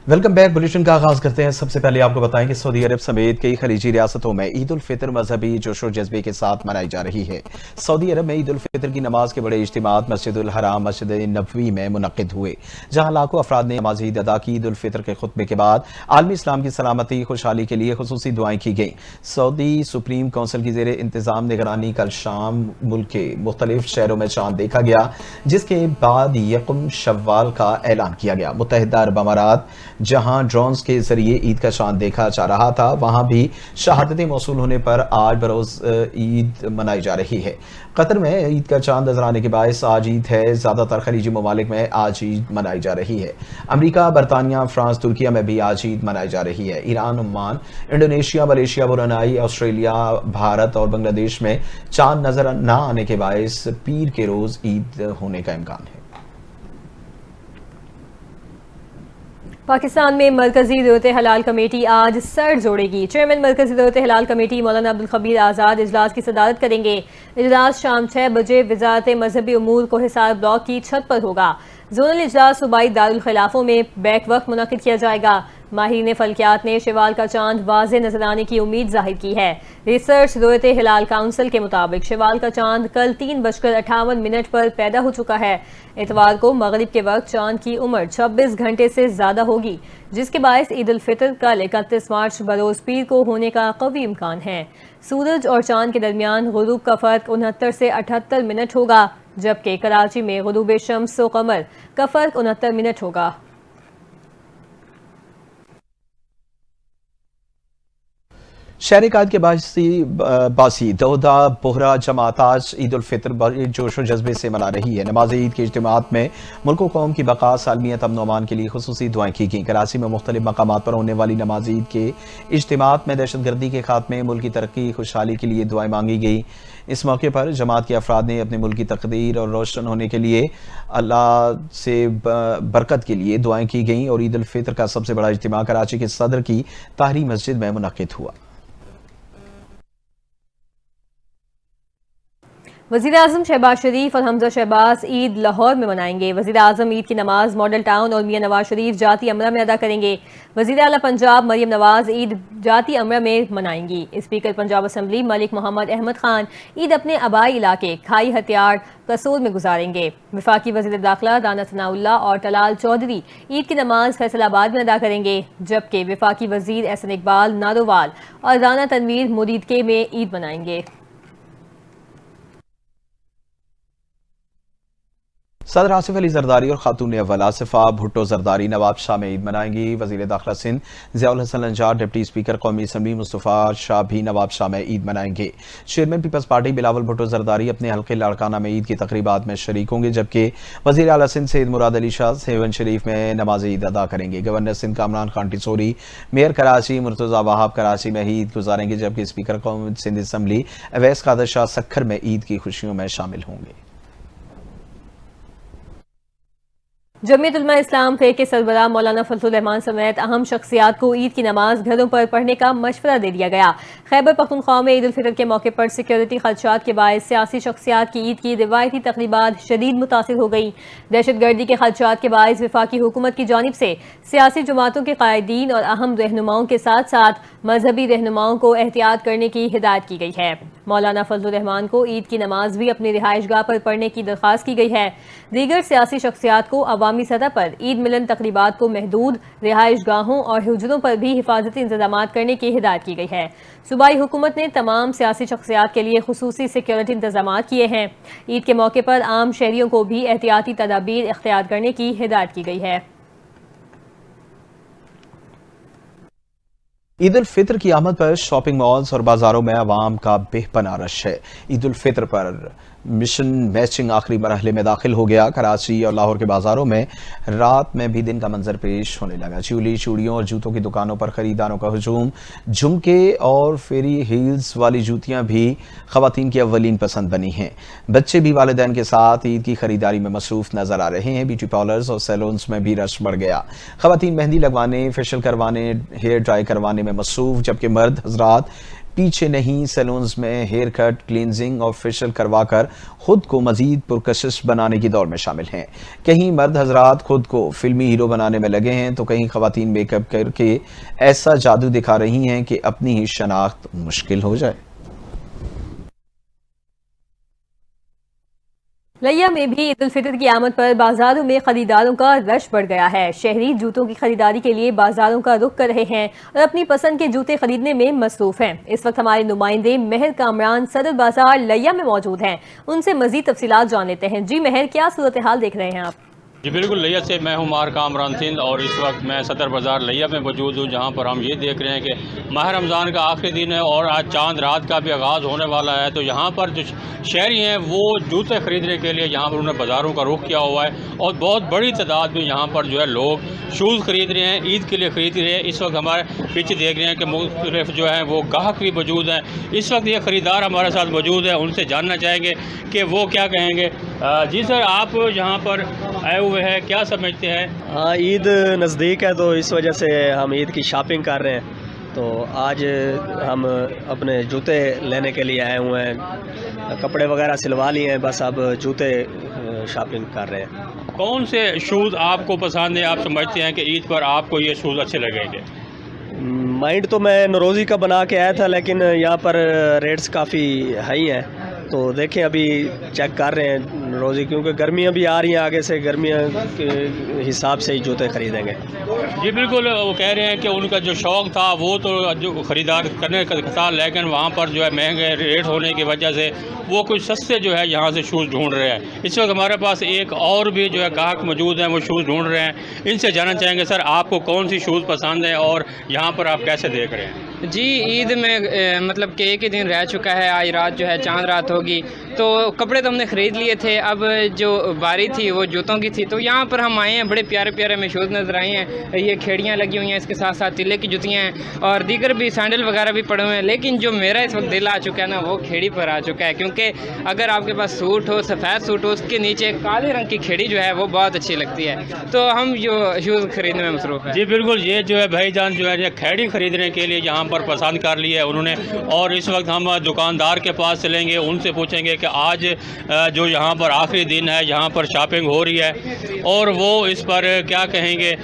Welcome back. Bulletin کا آغاز کرتے ہیں۔ سب سے پہلے آپ کو بتائیں کہ سعودی عرب سمیت کئی خلیجی ریاستوں میں عید الفطر مذہبی جوش و جذبے کے ساتھ منائی جا رہی ہے۔ سعودی عرب میں عید الفطر کی نماز کے بڑے اجتماعات مسجد الحرام، مسجد نبوی میں منعقد ہوئے، جہاں لاکھوں افراد نے نماز عید ادا کی۔ عید الفطر کے خطبے کے بعد عالمی اسلام کی سلامتی خوشحالی کے لیے خصوصی دعائیں کی گئیں۔ سعودی سپریم کونسل کی زیر انتظام نگرانی کل شام ملک کے مختلف شہروں میں چاند دیکھا گیا، جس کے بعد یکم شوال کا اعلان کیا گیا۔ متحدہ عرب امارات، جہاں ڈرونز کے ذریعے عید کا چاند دیکھا جا رہا تھا، وہاں بھی شہادتیں موصول ہونے پر آج بروز عید منائی جا رہی ہے۔ قطر میں عید کا چاند نظر آنے کے باعث آج عید ہے۔ زیادہ تر خلیجی ممالک میں آج عید منائی جا رہی ہے۔ امریکہ، برطانیہ، فرانس، ترکیہ میں بھی آج عید منائی جا رہی ہے۔ Iran, Oman, Indonesia, Malaysia, Brunei, Australia, Bharat اور بنگلہ دیش میں چاند نظر نہ آنے کے باعث پیر کے روز عید ہونے کا امکان ہے۔ پاکستان میں مرکزی ضرورت حلال کمیٹی آج سر جوڑے گی۔ چیئرمین مرکزی ضرورت حلال کمیٹی مولانا عبدالخبیر آزاد اجلاس کی صدارت کریں گے۔ اجلاس شام 6 بجے وزارت مذہبی امور کوہسار بلاک کی چھت پر ہوگا۔ زونل اجلاس صوبائی دارالخلافوں میں بیک وقت منعقد کیا جائے گا۔ ماہرین فلکیات نے شوال کا چاند واضح نظر آنے کی امید ظاہر کی ہے۔ ریسرچ ضرورت ہلال کونسل کے مطابق شوال کا چاند کل 3:58 پر پیدا ہو چکا ہے۔ اتوار کو مغرب کے وقت چاند کی عمر 26 گھنٹے سے زیادہ ہوگی، جس کے باعث عید الفطر کل 31 مارچ بروز پیر کو ہونے کا قوی امکان ہے۔ سورج اور چاند کے درمیان غروب کا فرق 69 سے 78 منٹ ہوگا، جبکہ کراچی میں غروب شمس و قمر کا فرق 69 منٹ ہوگا۔ شہر قائد کے باسی دودہ بہرہ جماعت آج عید الفطر بڑے جوش و جذبے سے منا رہی ہے۔ نماز عید کے اجتماعات میں ملک و قوم کی بقا، سالمیت، امن و امان کے لیے خصوصی دعائیں کی گئیں۔ کراچی میں مختلف مقامات پر ہونے والی نماز عید کے اجتماعات میں دہشت گردی کے خاتمے، ملک کی ترقی، خوشحالی کے لیے دعائیں مانگی گئیں۔ اس موقع پر جماعت کے افراد نے اپنے ملک کی تقدیر اور روشن ہونے کے لیے اللہ سے برکت کے لیے دعائیں کی گئیں، اور عید الفطر کا سب سے بڑا اجتماع کراچی کے صدر کی طاہری مسجد میں منعقد ہوا۔ وزیراعظم شہباز شریف اور حمزہ شہباز عید لاہور میں منائیں گے۔ وزیراعظم عید کی نماز ماڈل ٹاؤن اور میاں نواز شریف جاتی امرہ میں ادا کریں گے۔ وزیر اعلیٰ پنجاب مریم نواز عید جاتی امرہ میں منائیں گی۔ اسپیکر پنجاب اسمبلی ملک محمد احمد خان عید اپنے آبائی علاقے کھائی ہتھیار قصور میں گزاریں گے۔ وفاقی وزیر داخلہ رانا ثناء اللہ اور طلال چودھری عید کی نماز فیصل آباد میں ادا کریں گے، جبکہ وفاقی وزیر احسن اقبال نارووال اور رانا تنویر مریدکے میں عید منائیں گے۔ صدر آصف علی زرداری اور خاتون اول آصفہ بھٹو زرداری نواب شاہ میں عید منائیں گی۔ وزیر داخلہ سندھ ضیاء الحسن نجار، ڈپٹی اسپیکر قومی اسمبلی مصطفیٰ شاہ بھی نواب شاہ میں عید منائیں گے۔ Chairman Peoples Party Bilawal Bhutto Zardari اپنے حلقے لاڑکانہ میں عید کی تقریبات میں شریک ہوں گے، جبکہ وزیر اعلیٰ سندھ سید مراد علی شاہ سیون شریف میں نماز عید ادا کریں گے۔ گورنر سندھ کامران خان ٹیسوری میئر کراچی مرتضیٰ وہاب کراچی میں ہی عید گزاریں گے، جبکہ اسپیکر قومی سندھ اسمبلی اویس قادر شاہ سکھر میں عید کی خوشیوں میں شامل ہوں گے۔ جمعیت علماء اسلام فے کے سربراہ مولانا فضل الرحمان سمیت اہم شخصیات کو عید کی نماز گھروں پر پڑھنے کا مشورہ دے دیا گیا۔ خیبر پختونخوا میں عید الفطر کے موقع پر سیکیورٹی خدشات کے باعث سیاسی شخصیات کی عید کی روایتی تقریبات شدید متاثر ہو گئیں۔ دہشت گردی کے خدشات کے باعث وفاقی حکومت کی جانب سے سیاسی جماعتوں کے قائدین اور اہم رہنماؤں کے ساتھ ساتھ مذہبی رہنماؤں کو احتیاط کرنے کی ہدایت کی گئی ہے۔ مولانا فضل الرحمان کو عید کی نماز بھی اپنی رہائش گاہ پر پڑھنے کی درخواست کی گئی ہے۔ دیگر سیاسی شخصیات کو عوامی سطح پر عید ملن تقریبات کو محدود، رہائش گاہوں اور حجروں پر بھی حفاظتی انتظامات کرنے کی ہدایت کی گئی ہے۔ صوبائی حکومت نے تمام سیاسی شخصیات کے لیے خصوصی سیکیورٹی انتظامات کیے ہیں۔ عید کے موقع پر عام شہریوں کو بھی احتیاطی تدابیر اختیار کرنے کی ہدایت کی گئی ہے۔ عید الفطر کی آمد پر شاپنگ مالز اور بازاروں میں عوام کا بے پناہ رش ہے۔ عید الفطر پر مشن میچنگ آخری مرحلے میں داخل ہو گیا۔ کراچی اور لاہور کے بازاروں میں رات میں بھی دن کا منظر پیش ہونے لگا۔ چولی، چوڑیوں اور جوتوں کی دکانوں پر خریداروں کا ہجوم۔ جھمکے اور فیری ہیلز والی جوتیاں بھی خواتین کی اولین پسند بنی ہیں۔ بچے بھی والدین کے ساتھ عید کی خریداری میں مصروف نظر آ رہے ہیں۔ بیوٹی پارلرز اور سیلونز میں بھی رش بڑھ گیا۔ خواتین مہندی لگوانے، فیشل کروانے، ہیئر ڈرائی کروانے میں مصروف، جبکہ مرد حضرات پیچھے نہیں، سیلونز میں ہیئر کٹ، کلینزنگ اور فیشل کروا کر خود کو مزید پرکشش بنانے کی دوڑ میں شامل ہیں۔ کہیں مرد حضرات خود کو فلمی ہیرو بنانے میں لگے ہیں تو کہیں خواتین میک اپ کر کے ایسا جادو دکھا رہی ہیں کہ اپنی ہی شناخت مشکل ہو جائے۔ لیا میں بھی عید الفطر کی آمد پر بازاروں میں خریداروں کا رش بڑھ گیا ہے۔ شہری جوتوں کی خریداری کے لیے بازاروں کا رخ کر رہے ہیں اور اپنی پسند کے جوتے خریدنے میں مصروف ہیں۔ اس وقت ہمارے نمائندے مہر کامران صدر بازار لیا میں موجود ہیں، ان سے مزید تفصیلات جان لیتے ہیں۔ جی مہر، کیا صورتحال دیکھ رہے ہیں آپ؟ جی بالکل، لیا سے میں ہوں مہر کامران سندھ، اور اس وقت میں صدر بازار لیا میں موجود ہوں، جہاں پر ہم یہ دیکھ رہے ہیں کہ ماہ رمضان کا آخری دن ہے اور آج چاند رات کا بھی آغاز ہونے والا ہے۔ تو یہاں پر جو شہری ہیں وہ جوتے خریدنے کے لیے یہاں پر انہوں نے بازاروں کا رخ کیا ہوا ہے، اور بہت بڑی تعداد میں یہاں پر جو ہے لوگ شوز خرید رہے ہیں، عید کے لیے خرید رہے ہیں۔ اس وقت ہمارے پیچھے دیکھ رہے ہیں کہ مختلف جو ہیں وہ گاہک بھی موجود ہیں۔ اس وقت یہ خریدار ہمارے ساتھ موجود ہیں، ان سے جاننا چاہیں گے کہ وہ کیا کہیں گے۔ جی سر، آپ یہاں پر آئے ہوئے ہیں، کیا سمجھتے ہیں؟ ہاں، عید نزدیک ہے تو اس وجہ سے ہم عید کی شاپنگ کر رہے ہیں۔ تو آج ہم اپنے جوتے لینے کے لیے آئے ہوئے ہیں، کپڑے وغیرہ سلوا لیے ہیں، بس اب جوتے شاپنگ کر رہے ہیں۔ کون سے شوز آپ کو پسند ہیں؟ آپ سمجھتے ہیں کہ عید پر آپ کو یہ شوز اچھے لگیں گے؟ مائنڈ تو میں نوروزی کا بنا کے آیا تھا، لیکن یہاں پر ریٹس کافی ہائی ہیں، تو دیکھیں ابھی چیک کر رہے ہیں روزی، کیونکہ گرمیاں بھی آ رہی ہیں، آگے سے گرمیاں کے حساب سے ہی جوتے خریدیں گے۔ جی بالکل، وہ کہہ رہے ہیں کہ ان کا جو شوق تھا وہ تو جو خریدار کرنے کا تھا، لیکن وہاں پر جو ہے مہنگے ریٹ ہونے کی وجہ سے وہ کچھ سستے جو ہے یہاں سے شوز ڈھونڈ رہے ہیں۔ اس وقت ہمارے پاس ایک اور بھی جو ہے گاہک موجود ہیں، وہ شوز ڈھونڈ رہے ہیں، ان سے جاننا چاہیں گے سر آپ کو کون سی شوز پسند ہے اور یہاں پر آپ کیسے دیکھ رہے ہیں؟ جی، عید میں مطلب کہ ایک ہی دن رہ چکا ہے، آج رات جو ہے چاند رات ہوگی، تو کپڑے تو ہم نے خرید لیے تھے، اب جو باری تھی وہ جوتوں کی تھی، تو یہاں پر ہم آئے ہیں، بڑے پیارے پیارے ہمیں شوز نظر آئے ہیں، یہ کھیڑیاں لگی ہوئی ہیں، اس کے ساتھ ساتھ تلے کی جوتیاں ہیں اور دیگر بھی سینڈل وغیرہ بھی پڑے ہوئے ہیں، لیکن جو میرا اس وقت دل آ چکا ہے نا، وہ کھیڑی پر آ چکا ہے، کیونکہ اگر آپ کے پاس سوٹ ہو، سفید سوٹ ہو، اس کے نیچے کالے رنگ کی کھیڑی جو ہے وہ بہت اچھی لگتی ہے، تو ہم جو شوز خریدنے میں مصروف ہیں۔ جی بالکل، یہ جو ہے بھائی جان جو ہے یہ کھیڑی خریدنے کے لیے یہاں پر پسند کر لی ہے انہوں نے، اور اس وقت ہم دکاندار کے پاس چلیں گے، ان سے پوچھیں گے کہ آج جو یہاں پر آخری دن ہے، یہاں پر شاپنگ ہو رہی ہے اور وہ اس پر کیا کہیں گے۔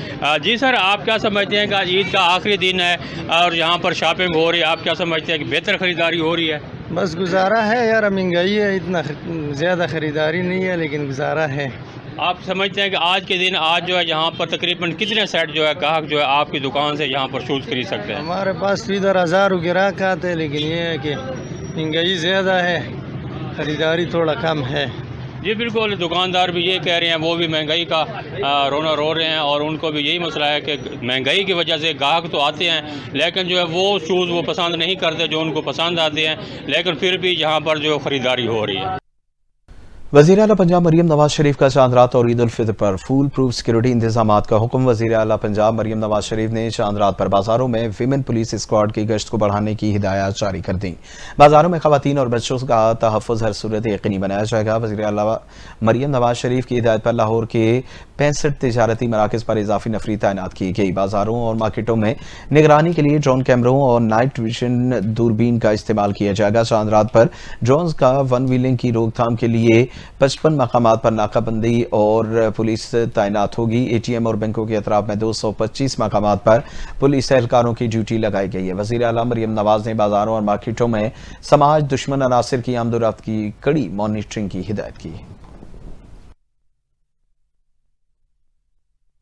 جی سر، آپ کیا سمجھتے ہیں کہ آج عید کا آخری دن ہے اور یہاں پر شاپنگ ہو رہی ہے، آپ کیا سمجھتے ہیں کہ بہتر خریداری ہو رہی ہے؟ بس گزارا ہے یار، مہنگائی ہے، اتنا زیادہ خریداری نہیں ہے لیکن گزارا ہے۔ آپ سمجھتے ہیں کہ آج کے دن آج جو ہے یہاں پر تقریباً کتنے سیٹ جو ہے گاہک جو ہے آپ کی دکان سے یہاں پر شوز خرید سکتے ہیں؟ ہمارے پاس تو ادھر ہزاروں گراہک آتے ہیں، لیکن یہ ہے کہ مہنگائی زیادہ ہے، خریداری تھوڑا کم ہے۔ جی بالکل، دکاندار بھی یہ کہہ رہے ہیں، وہ بھی مہنگائی کا رونا رو رہے ہیں، اور ان کو بھی یہی مسئلہ ہے کہ مہنگائی کی وجہ سے گاہک تو آتے ہیں لیکن جو ہے وہ شوز وہ پسند نہیں کرتے جو ان کو پسند آتے ہیں، لیکن پھر بھی یہاں پر جو خریداری ہو رہی ہے۔ وزیر اعلیٰ پنجاب مریم نواز شریف کا چاند رات اور عید الفطر پر فول پروف سیکورٹی انتظامات کا حکم۔ وزیر اعلیٰ پنجاب مریم نواز شریف نے چاند رات پر بازاروں میں ویمن پولیس اسکواڈ کی گشت کو بڑھانے کی ہدایات جاری کر دیں۔ بازاروں میں خواتین اور بچوں کا تحفظ ہر صورت یقینی بنایا جائے گا۔ وزیر اعلیٰ مریم نواز شریف کی ہدایت پر لاہور کے 65 تجارتی مراکز پر اضافی نفری تعینات کی گئی۔ بازاروں اور مارکیٹوں میں نگرانی کے لیے ڈرون کیمروں اور نائٹ ویژن دوربین کا استعمال کیا جائے گا۔ چاند رات پر ڈرونز کا ون ویلنگ کی روک تھام کے لیے 55 مقامات پر ناکہ بندی اور پولیس تعینات ہوگی۔ اے ٹی ایم اور بینکوں کے اطراف میں 225 مقامات پر پولیس اہلکاروں کی ڈیوٹی لگائی گئی ہے۔ وزیر اعلیٰ مریم نواز نے بازاروں اور مارکیٹوں میں سماج دشمن عناصر کی آمد و رفت کی کڑی مانیٹرنگ کی ہدایت کی۔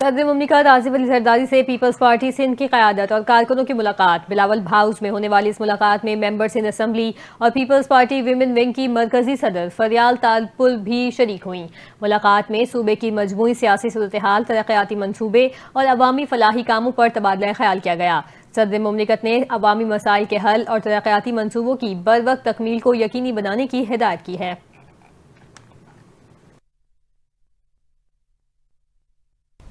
صدر مملکت آصف علی زرداری سے پیپلز پارٹی سندھ کی قیادت اور کارکنوں کی ملاقات۔ بلاول ہاؤس میں ہونے والی اس ملاقات میں ممبرز ان اسمبلی اور پیپلز پارٹی ویمن ونگ کی مرکزی صدر فریال تالپل بھی شریک ہوئیں۔ ملاقات میں صوبے کی مجموعی سیاسی صورتحال، ترقیاتی منصوبے اور عوامی فلاحی کاموں پر تبادلہ خیال کیا گیا۔ صدر مملکت نے عوامی مسائل کے حل اور ترقیاتی منصوبوں کی بروقت تکمیل کو یقینی بنانے کی ہدایت کی ہے۔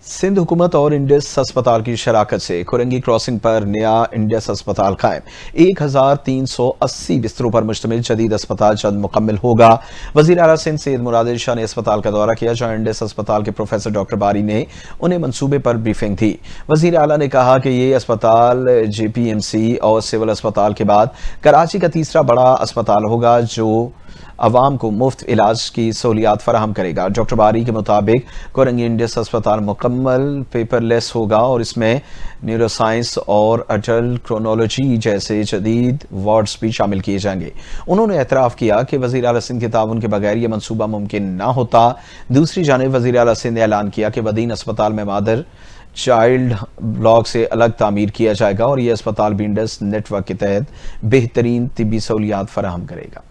सिंध हुकूमत और इंडस अस्पताल की शराकत से खुरंगी क्रॉसिंग पर नया इंडस अस्पताल कायम। 1380 बिस्तरों पर मुश्तमिल जदीद अस्पताल जल्द मुकम्मल होगा। वजीर आला सिंध सैयद मुराद शाह ने अस्पताल का दौरा किया, जहां इंडस अस्पताल के प्रोफेसर डॉक्टर बारी ने उन्हें मंसूबे पर ब्रीफिंग दी। वजीर आला ने कहा कि ये अस्पताल JPMC और सिविल अस्पताल के बाद कराची का तीसरा बड़ा अस्पताल होगा जो अवाम को मुफ्त इलाज की सहूलियात फराहम करेगा। डॉक्टर बारी के मुताबिक कोरंगी इंडस अस्पताल मुकम्मल पेपरलेस होगा और इसमें न्यूरोसाइंस और अडल्ट क्रोनोलॉजी जैसे जदीद वार्ड्स भी शामिल किए जाएंगे। उन्होंने एतराफ़ किया कि वज़ीर आला सिंध के ताउन के बगैर यह मनसूबा मुमकिन ना होता। दूसरी जानिब वज़ीर आला सिंध ने ऐलान किया कि बदीन अस्पताल में मादर चाइल्ड ब्लॉक से अलग तामीर किया जाएगा और यह अस्पताल भी इंडस नेटवर्क के तहत बेहतरीन तिब्बी सहूलियात फराहम करेगा।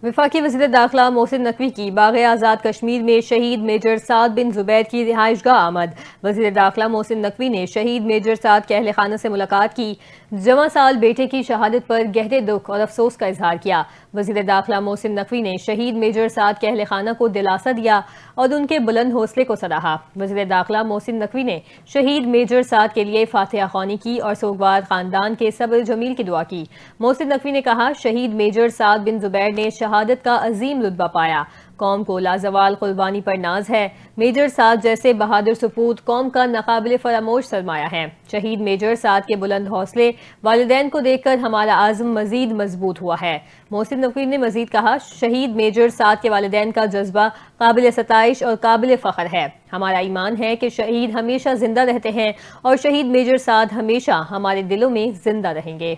वफाकी वज़ीर दाखिला मोहसिन नकवी की बाग़ आज़ाद कश्मीर में शहीद मेजर साद बिन जुबैर की रिहाइशगाह आमद। वज़ीर दाखिला मोहसिन नकवी ने शहीद मेजर साद के अहले खाना से मुलाकात की। जवां साल बेटे की शहादत पर गहरे दुख और अफसोस का इजहार किया। वज़ीर दाखिला मोहसिन नकवी ने शहीद मेजर साद के अहले खाना को दिलासा दिया और उनके बुलंद हौसले को सराहा। वज़ीर दाखिला मोहसिन नकवी ने शहीद मेजर साद के लिए फातिहा ख्वानी की और सोगवार खानदान के सब्र जमील की दुआ की। मोहसिन नकवी ने कहा, शहीद मेजर साद बिन जुबैर ने शहादत का अजीम रुतबा पाया। कौम को लाजवाल कुर्बानी पर नाज है। मेजर साद जैसे बहादुर सपूत कौम का नाकाबिले फरामोश सरमाया है। शहीद मेजर साद के बुलंद हौसले वालिदैन को देखकर हमारा आज़म मजीद मजबूत हुआ है। मोहसिन नकवी ने मजीद कहा, शहीद मेजर साद के वालिदैन का जज्बा काबिल सताइश और काबिल फ़ख्र है। हमारा ईमान है कि शहीद हमेशा जिंदा रहते हैं और शहीद मेजर साद हमेशा हमारे दिलों में जिंदा रहेंगे।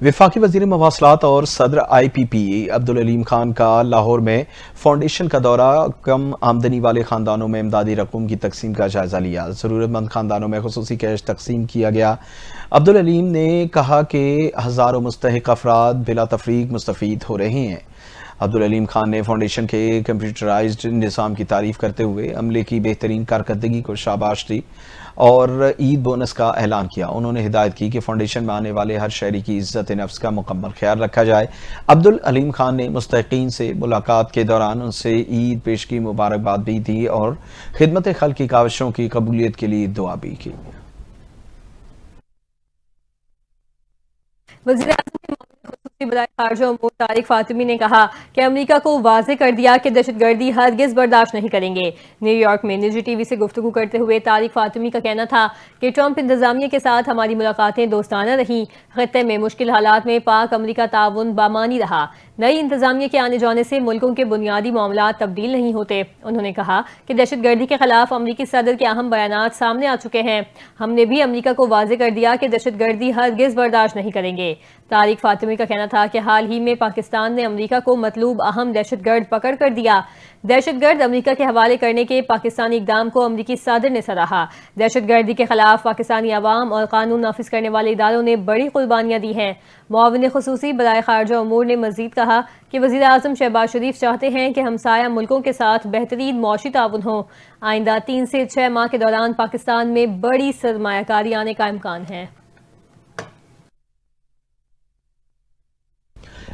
वफाकी वज़ीर मवासलात और सदर IPP अब्दुल अलीम खान का लाहौर में फाउंडेशन का दौरा कम आमदनी वाले खानदानों में इमदादी रकूम की तकसीम का जायजा लिया। ज़रूरतमंद खानदानों में खुसूसी कैश तकसीम किया गया। अब्दुल अलीम ने कहा कि हज़ारों मुस्तहिक अफराद बिला तफरीक मुस्तफ़ीद हो रहे हैं। अब्दुल अलीम खान ने फाउंडेशन के कंप्यूटराइज्ड निज़ाम की तारीफ करते हुए अमले की बेहतरीन कारकर्दगी को शाबाश दी और ईद बोनस का ऐलान किया। उन्होंने हिदायत की कि फाउंडेशन में आने वाले हर शहरी की इज्जत नफ्स का मुकम्मल ख्याल रखा जाए। अब्दुल अलीम खान ने मुस्तहिकीन से मुलाकात के दौरान उनसे ईद पेश की मुबारकबाद भी दी और खिदमत खल्क की काविशों की कबूलियत के लिए दुआ भी की। बराए खारजा उमूर तारिक फातिमी ने कहा कि अमेरिका को वाज़ेह कर दिया कि दहशतगर्दी हरगिज़ बर्दाश्त नहीं करेंगे। न्यूयॉर्क में निजी TV से गुफ्तगू करते हुए तारिक फातिमी का कहना था कि ट्रंप इंतजामिया के साथ हमारी मुलाकातें दोस्ताना रहीं। खत्ते में मुश्किल हालात में पाक अमेरिका ताउन बामानी रहा। नई इंतजामिया के आने जाने से मुल्कों के बुनियादी मामलात तब्दील नहीं होते। उन्होंने कहा कि दहशतगर्दी के खिलाफ अमरीकी सदर के अहम बयानात सामने आ चुके हैं। हमने भी अमेरिका को वाज़ेह कर दिया कि दहशतगर्दी हरगिज़ बर्दाश्त नहीं करेंगे। तारिक फातिमी का कहना था कि हाल ही में पाकिस्तान ने अमेरिका को मतलूब अहम दहशतगर्द पकड़ कर दिया। दहशतगर्द अमेरिका के हवाले करने के पाकिस्तानी इकदाम को अमेरिकी सदर ने सराहा। दहशतगर्दी के खिलाफ पाकिस्तानी अवाम और कानून नाफिज करने वाले इदारों ने बड़ी कुर्बानियां दी हैं। मुआविन खुसूसी बराए खारजा उमूर ने मजीद कहा कि वज़ीर आज़म शहबाज शरीफ चाहते हैं कि हमसाया मुल्कों के साथ बेहतरीन मौशी ताउन हो। आइंदा 3 से 6 माह के दौरान पाकिस्तान में बड़ी सरमायाकारी आने का इम्कान है।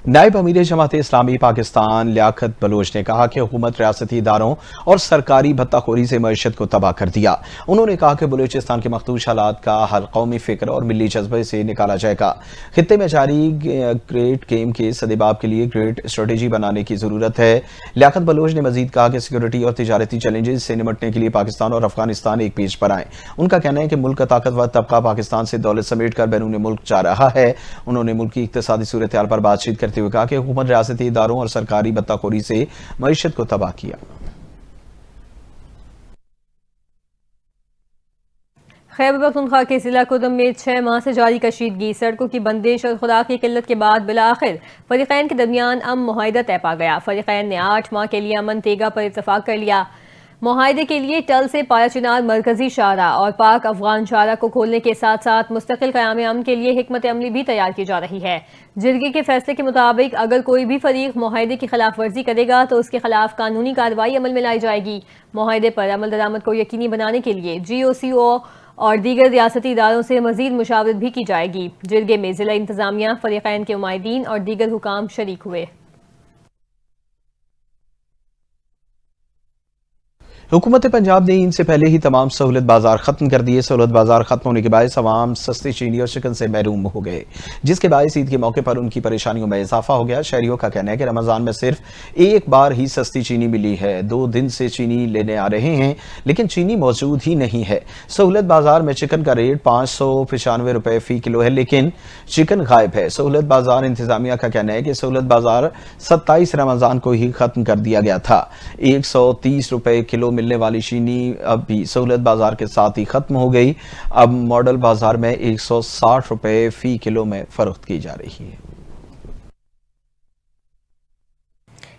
नायब अमीर जमात इस्लामी पाकिस्तान लियाकत बलोच ने कहा कि हुकूमत रियासती इदारों और सरकारी भत्ताखोरी से मईशत को तबाह कर दिया। उन्होंने कहा कि बलूचिस्तान के मखदूश हालात का हल कौमी फिक्र और मिली जज्बे से निकाला जाएगा। खित्ते में जारी ग्रेट गेम के सदेबाब के लिए ग्रेट स्ट्रेटेजी बनाने की जरूरत है। लियाकत बलोच ने मजीद कहा कि सिक्योरिटी और तिजारती चैलेंजेस से निपटने के लिए पाकिस्तान और अफगानिस्तान एक पेज पर आए। उनका कहना है कि मुल्क का ताकतवर तबका पाकिस्तान से दौलत समेट कर बैरून मुल्क जा रहा है। उन्होंने मुल्क की इक्तिसादी सूरत हाल पर बातचीत करते हुए कहा कि हुकूमत रियासती इदारों और सरकारी भत्ताखोरी से मईशत को तबाह किया। खैबर पख्तूनख्वा के जिला कुदम में 6 माह से जारी कशीदगी, सड़कों की बंदिश और खुराक की किल्लत के बाद बिलाखिर फरीकैन के दरमियान अमन मुआहिदा तय पा गया। फरीकैन ने 8 माह के लिए अमन तेगा पर इत्तफाक कर लिया। मुआहिदे के लिए टल से पाया चिनार मरकजी शाहरा और पाक अफगान शाहरा को खोलने के साथ साथ मुस्तकिल क़याम अमन के लिए हिकमत अमली भी तैयार की जा रही है। जिरगे के फैसले के मुताबिक अगर कोई भी फरीक मुआहिदे की खिलाफ वर्जी करेगा तो उसके खिलाफ कानूनी कार्रवाई अमल में लाई जाएगी। मुआहिदे पर अमल दरामद को यकीनी बनाने के लिए GOCO اور دیگر ریاستی اداروں سے مزید مشاورت بھی کی جائے گی۔ جرگے میں ضلع انتظامیہ، فریقین کے نمائندین اور دیگر حکام شریک ہوئے۔ حکومت پنجاب نے عید سے پہلے ہی تمام سہولت بازار ختم کر دیے۔ سہولت بازار ختم ہونے کے باعث عوام سستی چینی اور چکن سے محروم ہو گئے، جس کے باعث عید کے موقع پر ان کی پریشانیوں میں اضافہ ہو گیا۔ شہریوں کا کہنا ہے کہ رمضان میں صرف ایک بار ہی سستی چینی ملی ہے، 2 دن سے چینی لینے آ رہے ہیں لیکن چینی موجود ہی نہیں ہے۔ سہولت بازار میں چکن کا ریٹ 595 روپے فی کلو ہے لیکن چکن غائب ہے۔ سہولت بازار انتظامیہ کا کہنا ہے کہ سہولت بازار 27 رمضان کو ہی ختم کر دیا گیا تھا۔ 130 روپے کلو ملنے والی چینی اب بھی سہولت بازار کے ساتھ ہی ختم ہو گئی۔ اب ماڈل بازار میں 160 روپے فی کلو میں فروخت کی جا رہی ہے۔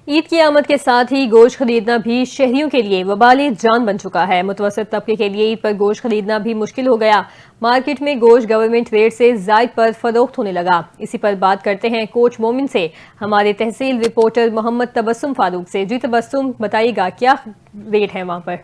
عید کی آمد کے ساتھ ہی گوشت خریدنا بھی شہریوں کے لیے وبال جان بن چکا ہے۔ متوسط طبقے کے لیے عید پر گوشت خریدنا بھی مشکل ہو گیا۔ مارکیٹ میں گوشت گورنمنٹ ریٹ سے زائد پر فروخت ہونے لگا۔ اسی پر بات کرتے ہیں کوچ مومن سے، ہمارے تحصیل رپورٹر محمد تبسم فاروق سے۔ جی تبسم، بتائیے گا کیا ریٹ ہے وہاں پر؟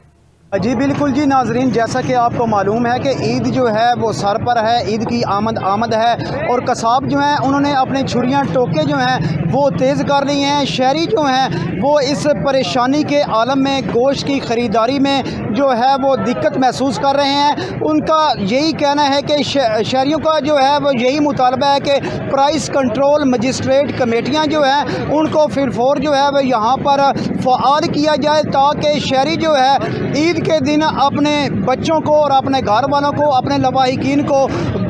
جی بالکل جی ناظرین، جیسا کہ آپ کو معلوم ہے کہ عید جو ہے وہ سر پر ہے، عید کی آمد ہے اور قصاب جو ہیں انہوں نے اپنے چھریاں ٹوکے جو ہیں وہ تیز کر لی ہیں۔ شہری جو ہیں وہ اس پریشانی کے عالم میں گوشت کی خریداری میں جو ہے وہ دقت محسوس کر رہے ہیں۔ ان کا یہی کہنا ہے کہ شہریوں کا جو ہے وہ یہی مطالبہ ہے کہ پرائس کنٹرول مجسٹریٹ کمیٹیاں جو ہیں ان کو فور جو ہے وہ یہاں پر فعال کیا جائے تاکہ شہری جو ہے عید کے دن اپنے بچوں کو اور اپنے گھر والوں کو، اپنے لواحقین کو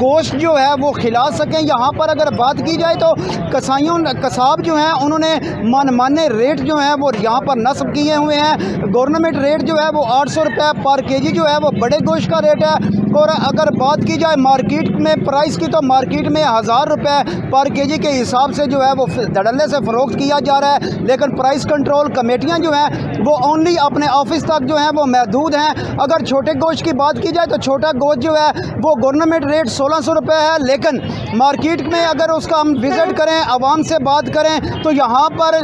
گوشت جو ہے وہ کھلا سکیں۔ یہاں پر اگر بات کی جائے تو قصاب جو ہیں انہوں نے مانے ریٹ جو ہیں وہ یہاں پر نصب کیے ہوئے ہیں۔ گورنمنٹ ریٹ جو ہے وہ 800 روپے پر کے جی جو ہے وہ بڑے گوشت کا ریٹ ہے، اور اگر بات کی جائے مارکیٹ میں پرائس کی تو مارکیٹ میں 1000 روپے پر کے جی کے حساب سے جو ہے وہ دھڑلے سے فروخت کیا جا رہا ہے۔ لیکن پرائس کنٹرول کمیٹیاں جو ہیں وہ اونلی اپنے آفس تک جو ہیں وہ محدود ہیں۔ اگر چھوٹے گوشت کی بات کی جائے تو چھوٹا گوشت جو ہے وہ گورنمنٹ ریٹ 1600 روپے ہے، لیکن مارکیٹ میں اگر اس کا ہم وزٹ کریں، عوام سے بات کریں تو یہاں پر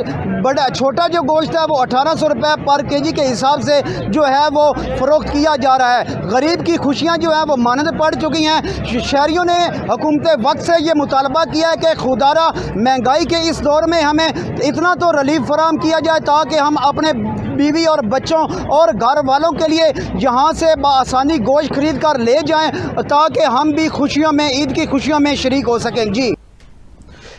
چھوٹا جو گوشت ہے وہ 1800 روپے پر کے جی کے حساب سے جو ہے وہ فروخت کیا جا رہا ہے۔ غریب کی خوشیاں جو ہیں وہ مانند پڑ چکی ہیں۔ شہریوں نے حکومت وقت سے یہ مطالبہ کیا ہے کہ خودارہ مہنگائی کے اس دور میں ہمیں اتنا تو ریلیف فراہم کیا جائے تاکہ ہم اپنے بیوی اور بچوں اور گھر والوں کے لیے یہاں سے بآسانی گوشت خرید کر لے جائیں تاکہ ہم بھی خوشیوں میں، عید کی خوشیوں میں شریک ہو سکیں۔ جی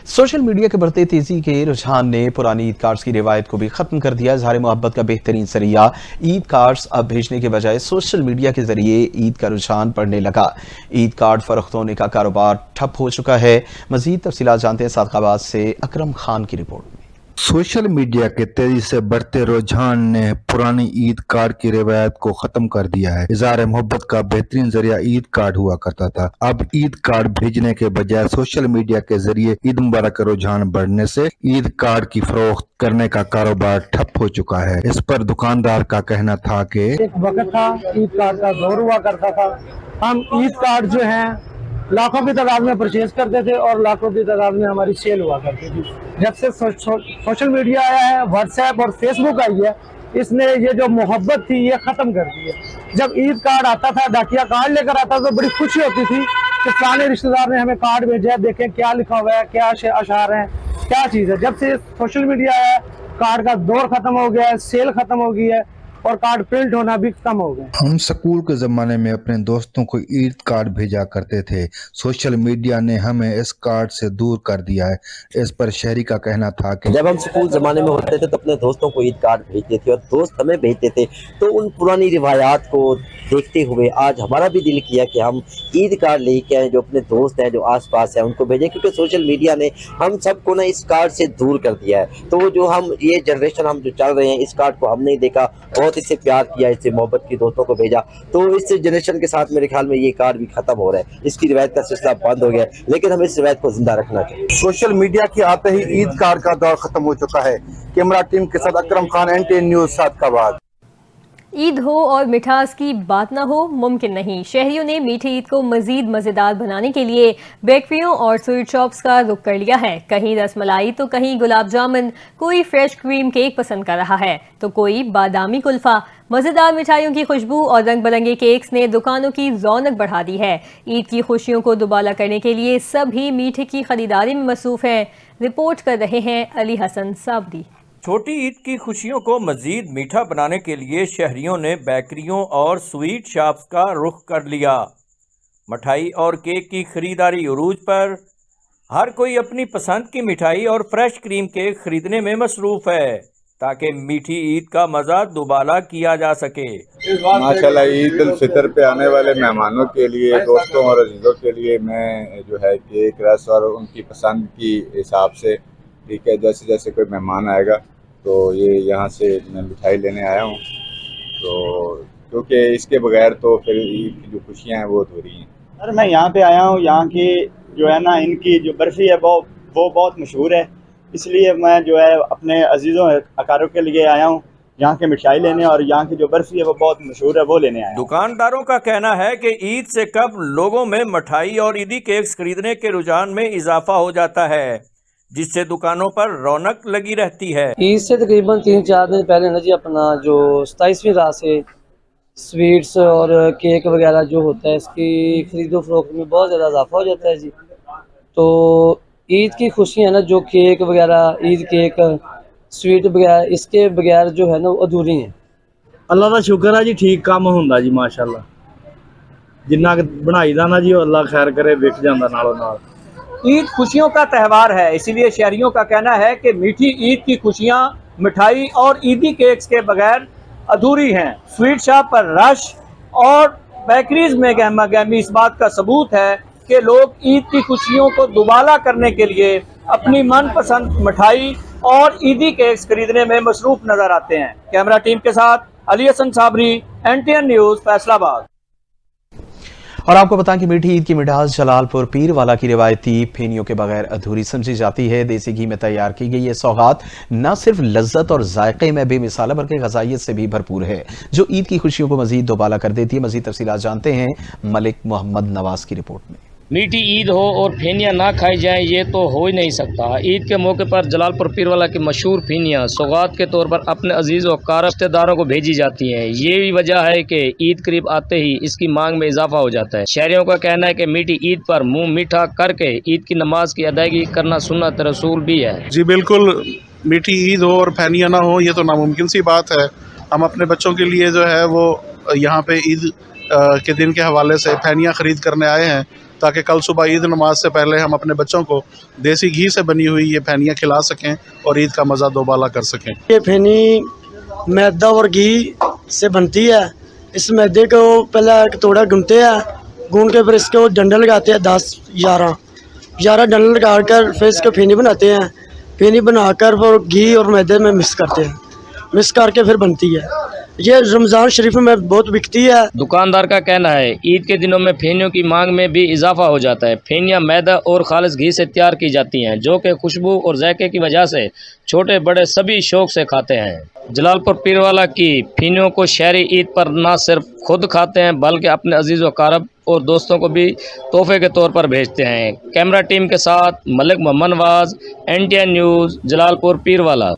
سوشل میڈیا کے بڑھتے تیزی کے رجحان نے پرانی عید کارڈز کی روایت کو بھی ختم کر دیا۔ اظہار محبت کا بہترین ذریعہ عید کارڈز اب بھیجنے کے بجائے سوشل میڈیا کے ذریعے عید کا رجحان بڑھنے لگا۔ عید کارڈ فروخت ہونے کا کاروبار ٹھپ ہو چکا ہے۔ مزید تفصیلات جانتے ہیں صادق آباد سے اکرم خان کی رپورٹ میں۔ سوشل میڈیا کے تیزی سے بڑھتے رجحان نے پرانی عید کارڈ کی روایت کو ختم کر دیا ہے۔ اظہار محبت کا بہترین ذریعہ عید کارڈ ہوا کرتا تھا، اب عید کارڈ بھیجنے کے بجائے سوشل میڈیا کے ذریعے عید مبارک کا رجحان بڑھنے سے عید کارڈ کی فروخت کرنے کا کاروبار ٹھپ ہو چکا ہے۔ اس پر دکاندار کا کہنا تھا کہ ایک وقت تھا عید کارڈ کا دور ہوا کرتا تھا، ہم عید کارڈ جو ہیں لاکھوں کی تعداد میں پرچیز کرتے تھے اور لاکھوں کی تعداد میں ہماری سیل ہوا کرتی تھی۔ جب سے سوشل میڈیا آیا ہے، واٹس ایپ اور فیس بک آئی ہے، اس نے یہ جو محبت تھی یہ ختم کر دی ہے۔ جب عید کارڈ آتا تھا، ڈاکیا کارڈ لے کر آتا تو بڑی خوشی ہوتی تھی کہ فلانے رشتہ دار نے ہمیں کارڈ بھیجا ہے، دیکھیں کیا لکھا ہوا ہے، کیا اشعار ہیں، کیا چیز ہے۔ جب سے سوشل میڈیا آیا ہے، کارڈ کا دور ختم ہو گیا ہے، سیل ختم ہو گئی ہے اور کارڈ پرنٹ ہونا بھی کم ہو گیا۔ ہم سکول کے زمانے میں اپنے دوستوں کو عید کارڈ بھیجا کرتے تھے، سوشل میڈیا نے ہمیں اس کارڈ سے دور کر دیا ہے۔ اس پر شہری کا کہنا تھا کہ جب ہم سکول زمانے میں ہوتے تھے تو اپنے دوستوں کو عید کارڈ بھیجتے تھے اور دوست ہمیں بھیجتے تھے، تو ان پرانی روایات کو دیکھتے ہوئے آج ہمارا بھی دل کیا کہ ہم عید کارڈ لے کے آئیں، جو اپنے دوست ہیں جو آس پاس ہیں ان کو بھیجیں، کیونکہ سوشل میڈیا نے ہم سب کو نا اس کارڈ سے دور کر دیا ہے۔ تو جو ہم یہ جنریشن ہم جو چل رہے ہیں، اس کارڈ کو ہم نہیں دیکھا، بہت اس سے پیار کیا، اس سے محبت کی، دوستوں کو بھیجا، تو اس جنریشن کے ساتھ میرے خیال میں یہ کارڈ بھی ختم ہو رہا ہے، اس کی روایت کا سلسلہ بند ہو گیا ہے، لیکن ہمیں اس روایت کو زندہ رکھنا چاہیے۔ سوشل میڈیا کے آتے ہی عید کارڈ کا دور ختم ہو چکا ہے۔ کیمرہ ٹیم کے ساتھ اکرم خان، NTN نیوز، صادق آباد۔ ईद हो और मिठास की बात ना हो मुमकिन नहीं। शहरियों ने मीठी ईद को मजीद मजेदार बनाने के लिए बेकरियों और स्वीट शॉप्स का रुख कर लिया है। कहीं रसमलाई तो कहीं गुलाब जामुन, कोई फ्रेश क्रीम केक पसंद कर रहा है तो कोई बादामी कुल्फा। मजेदार मिठाइयों की खुशबू और रंग बिरंगे केक्स ने दुकानों की रौनक बढ़ा दी है। ईद की खुशियों को दुबाला करने के लिए सभी मीठे की खरीदारी में मसरूफ हैं। रिपोर्ट कर रहे हैं अली हसन साबरी। छोटी ईद की खुशियों को मजीद मीठा बनाने के लिए शहरियों ने बेकरियों और स्वीट शॉप्स का रुख कर लिया। मिठाई और केक की खरीदारी उरूज पर, हर कोई अपनी पसंद की मिठाई और फ्रेश क्रीम केक खरीदने में मसरूफ है ताकि मीठी ईद का मज़ा दुबाला किया जा सके। माशाल्लाह, ईद उल फितर पे आने वाले मेहमानों के लिए, दोस्तों और अजीज़ों के लिए मैं जो है केक, रस और उनकी पसंद की हिसाब से, ठीक है, जैसे जैसे कोई मेहमान आएगा तो ये यहाँ से मैं मिठाई लेने आया हूँ, तो क्योंकि इसके बगैर तो फिर ईद की जो खुशियाँ हैं वो अधूरी हैं। सर मैं यहाँ पे आया हूँ, यहाँ की जो है ना इनकी जो बर्फ़ी है वो बहुत मशहूर है, इसलिए मैं जो है अपने अजीज़ों अकारों के लिए आया हूँ यहाँ के मिठाई लेने, और यहाँ की जो बर्फ़ी है वो बहुत मशहूर है, वो लेने आया। दुकानदारों का कहना है कि ईद से कब लोगों में मिठाई और ईदी केक्स खरीदने के रुझान में इजाफा हो जाता है, जिससे दुकानों पर रौनक लगी रहती है। ईद से तकरीबन 3-4 दिन पहले ना जी अपना जो 27वीं रात से स्वीट्स और केक वगैरह जो होता है इसकी खरीदो फरोख्त में बहुत ज़्यादा इजाफा हो जाता है जी। तो ईद की खुशी है ना, जो केक वगैरह, ईद केक, स्वीट वगैरह, इसके बगैर जो है ना वो अधूरी हैं। अल्लाह का शुक्र है जी, ठीक काम हुंदा जी माशाल्लाह, जिन्ना बनाईदा ना जी अल्लाह खैर करे, विक जांदा नालों नाल। ईद खुशियों का त्यौहार है, इसीलिए शहरियों का कहना है कि मीठी ईद की खुशियाँ मिठाई और ईदी केक्स के बगैर अधूरी हैं। स्वीट शॉप पर रश और बेकरीज में गहमा गहमी इस बात का सबूत है कि लोग ईद की खुशियों को दुबाला करने के लिए अपनी मनपसंद मिठाई और ईदी केक्स खरीदने में मसरूफ नजर आते हैं। कैमरा टीम के साथ अली हसन साबरी, NTN न्यूज़, फैसलाबाद। और आपको बताएं कि मीठी ईद की मिठास जलालपुर पीरवाला की रिवायती फेनियों के बगैर अधूरी समझी जाती है। देसी घी में तैयार की गई ये सौगात न सिर्फ लज्जत और जायके में बेमिसाल बल्कि गजाइयत से भी भरपूर है, जो ईद की खुशियों को मजीद दोबाला कर देती है। मजीद तफसीलात जानते हैं मलिक मोहम्मद नवाज की रिपोर्ट में। मीठी ईद हो और फेनियाँ ना खाई जाएं ये तो हो ही नहीं सकता। ईद के मौके पर जलालपुर पीरवाला की मशहूर फेनियाँ सौगात के तौर पर अपने अजीज़ और कार रिश्तेदारों को भेजी जाती हैं। ये भी वजह है कि ईद करीब आते ही इसकी मांग में इजाफा हो जाता है। शहरियों का कहना है कि मीठी ईद पर मुंह मीठा करके ईद की नमाज की अदायगी करना सुन्नत रसूल भी है। जी बिल्कुल, मीठी ईद हो और फेनियाँ ना हो ये तो नामुमकिन सी बात है। हम अपने बच्चों के लिए जो है वो यहाँ पे ईद के दिन के हवाले से फेनियाँ ख़रीद करने आए हैं, ताकि कल सुबह ईद नमाज से पहले हम अपने बच्चों को देसी घी से बनी हुई ये फेनियाँ खिला सकें और ईद का मज़ा दोबाला कर सकें। ये फेनी मैदा और घी से बनती है। इस मैदे को पहले थोड़ा गूंथते हैं, गूंद के फिर इसको डंडे लगाते हैं, 10-11 डंडे लगा कर फिर इसको फेनी बनाते हैं। फेनी बनाकर वो घी और मैदे में मिक्स करते हैं, मिक्स करके फिर बनती है। ये रमज़ान शरीफ में बहुत बिकती है। दुकानदार का कहना है ईद के दिनों में फेनियों की मांग में भी इजाफा हो जाता है। फेनियाँ मैदा और खालिस घी से तैयार की जाती हैं, जो कि खुशबू और जायके की वजह से छोटे बड़े सभी शौक से खाते हैं। जलालपुर पीरवाला की फेनियों को शहरी ईद पर न सिर्फ खुद खाते हैं बल्कि अपने अजीज़ व कारब और दोस्तों को भी तोहफे के तौर पर भेजते हैं। कैमरा टीम के साथ मलिक मोहम्मद नवाज, NTN न्यूज़, जलालपुर पीरवाला।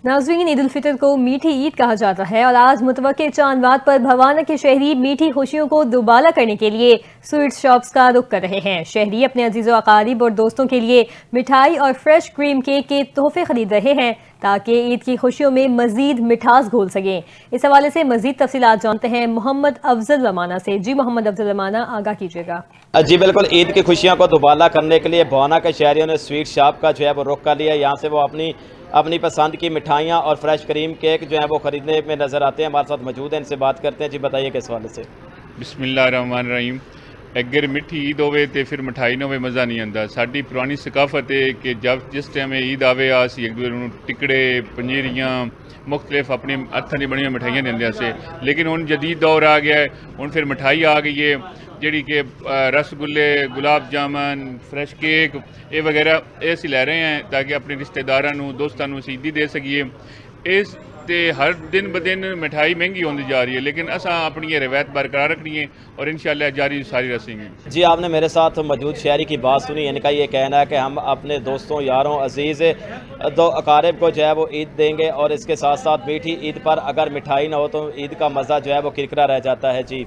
नाज़रीन, ईद उल फितर को मीठी ईद कहा जाता है और आज मुतवक्किल चांद रात पर भवाना के शहरी मीठी खुशियों को दुबाला करने के लिए स्वीट शॉप्स का रुख कर रहे हैं। शहरी अपने अजीज़ों अकारीब और दोस्तों के लिए मिठाई और फ्रेश क्रीम केक के तोहफे खरीद रहे हैं ताकि ईद की खुशियों में मजीद मिठास घोल सकें। इस हवाले से मजीद तफसीलात जानते हैं मोहम्मद अफजल रमाना से। जी मोहम्मद अफजल रमाना, आगाह कीजिएगा। जी बिल्कुल, ईद की खुशियों को दुबाला करने के लिए भवाना के शहरियों ने स्वीट शॉप का जो है वो रुख कर लिया। यहाँ से वो अपनी पसंद की मिठाइयाँ और फ्रेश क्रीम केक जो है वो ख़रीदने में नज़र आते हैं। हमारे साथ मौजूद हैं, इनसे बात करते हैं। जी बताइए किस वाले से। बिस्मिल्लाहिर्रहमानिर्रहीम। अगर मिठी ईद होवे तो फिर मिठाई ना होवे मज़ा नहीं आता। साडी पुरानी सकाफत है कि जब जिस टाइम ईद आवे असीं एक दूसरे नूं टिकड़े, पंजीरियाँ, मुख्तलिफ अपने हत्थां दी बनी मिठाइयाँ देंदे से, लेकिन हुण जदीद दौर आ गया है। हुण फिर मिठाई आ गई है जिहड़ी कि रसगुल्ले, गुलाब जामुन, फ्रेश केक ये वगैरह ये असीं लै रहे हैं ताकि अपने रिश्तेदारां नूं, दोस्तां नूं ईदी दे सकीए। اس تے ہر دن ب دن مٹھائی مہنگی ہوتی جا رہی ہے، لیکن اساں اپنی یہ روایت برقرار رکھنی ہے اور انشاءاللہ جاری ساری رسیں گے۔ جی آپ نے میرے ساتھ موجود شہری کی بات سنی، ان کا یہ کہنا ہے کہ ہم اپنے دوستوں یاروں عزیز دو اقارب کو جو ہے وہ عید دیں گے، اور اس کے ساتھ ساتھ میٹھی عید پر اگر مٹھائی نہ ہو تو عید کا مزہ جو ہے وہ کرکرا رہ جاتا ہے۔ جی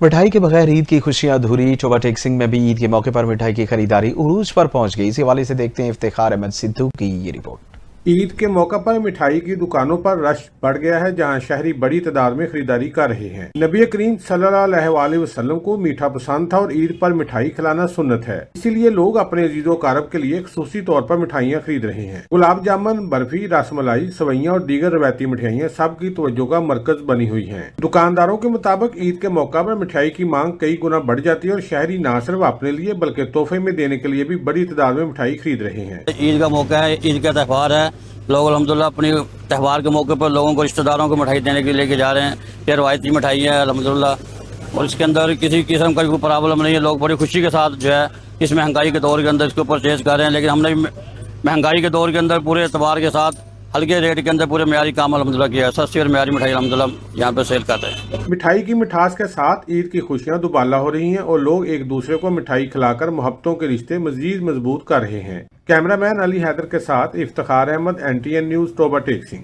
مٹھائی کے بغیر عید کی خوشیاں ادھوری۔ چوبا ٹیکسنگ میں بھی عید کے موقع پر مٹھائی کی خریداری عروج پر پہنچ گئی۔ اس حوالے سے دیکھتے ہیں افتخار احمد سدھو کی یہ رپورٹ۔ عید کے موقع پر مٹھائی کی دکانوں پر رش بڑھ گیا ہے، جہاں شہری بڑی تعداد میں خریداری کر رہے ہیں۔ نبی کریم صلی اللہ علیہ وسلم کو میٹھا پسند تھا اور عید پر مٹھائی کھلانا سنت ہے، اسی لیے لوگ اپنے عزیز و اقارب کے لیے خصوصی طور پر مٹھائیاں خرید رہے ہیں۔ گلاب جامن، برفی، رس ملائی، سوئیاں اور دیگر روایتی مٹھائیاں سب کی توجہ کا مرکز بنی ہوئی ہیں۔ دکانداروں کے مطابق عید کے موقع پر مٹھائی کی مانگ کئی گنا بڑھ جاتی ہے اور شہری نہ صرف اپنے لیے بلکہ تحفے میں دینے کے لیے بھی بڑی تعداد میں مٹھائی خرید رہے ہیں۔ عید کا موقع ہے، عید کا تہوار ہے، لوگ الحمدللہ اپنی تہوار کے موقع پر لوگوں کو رشتہ داروں کو مٹھائی دینے کے لیے لے کے جا رہے ہیں۔ یہ روایتی مٹھائی ہے الحمدللہ، اور اس کے اندر کسی قسم کا کوئی پرابلم نہیں ہے، لوگ بڑی خوشی کے ساتھ جو ہے اس مہنگائی کے دور کے اندر اس کو پرچیز کر رہے ہیں۔ لیکن ہم نے مہنگائی کے دور کے اندر پورے اعتبار کے ساتھ ہلکے ریٹ کے اندر پورے معیاری کام الحمدللہ کیا ہے، سستی اور معیاری مٹھائی الحمدللہ یہاں پہ سیل کرتے ہیں۔ مٹھائی کی مٹھاس کے ساتھ عید کی خوشیاں دوبالا ہو رہی ہیں اور لوگ ایک دوسرے کو مٹھائی کھلا کر محبتوں کے رشتے مزید مضبوط کر رہے ہیں۔ کیمرہ مین علی حیدر کے ساتھ Iftikhar Ahmad, NTN news, ٹوبا taxing.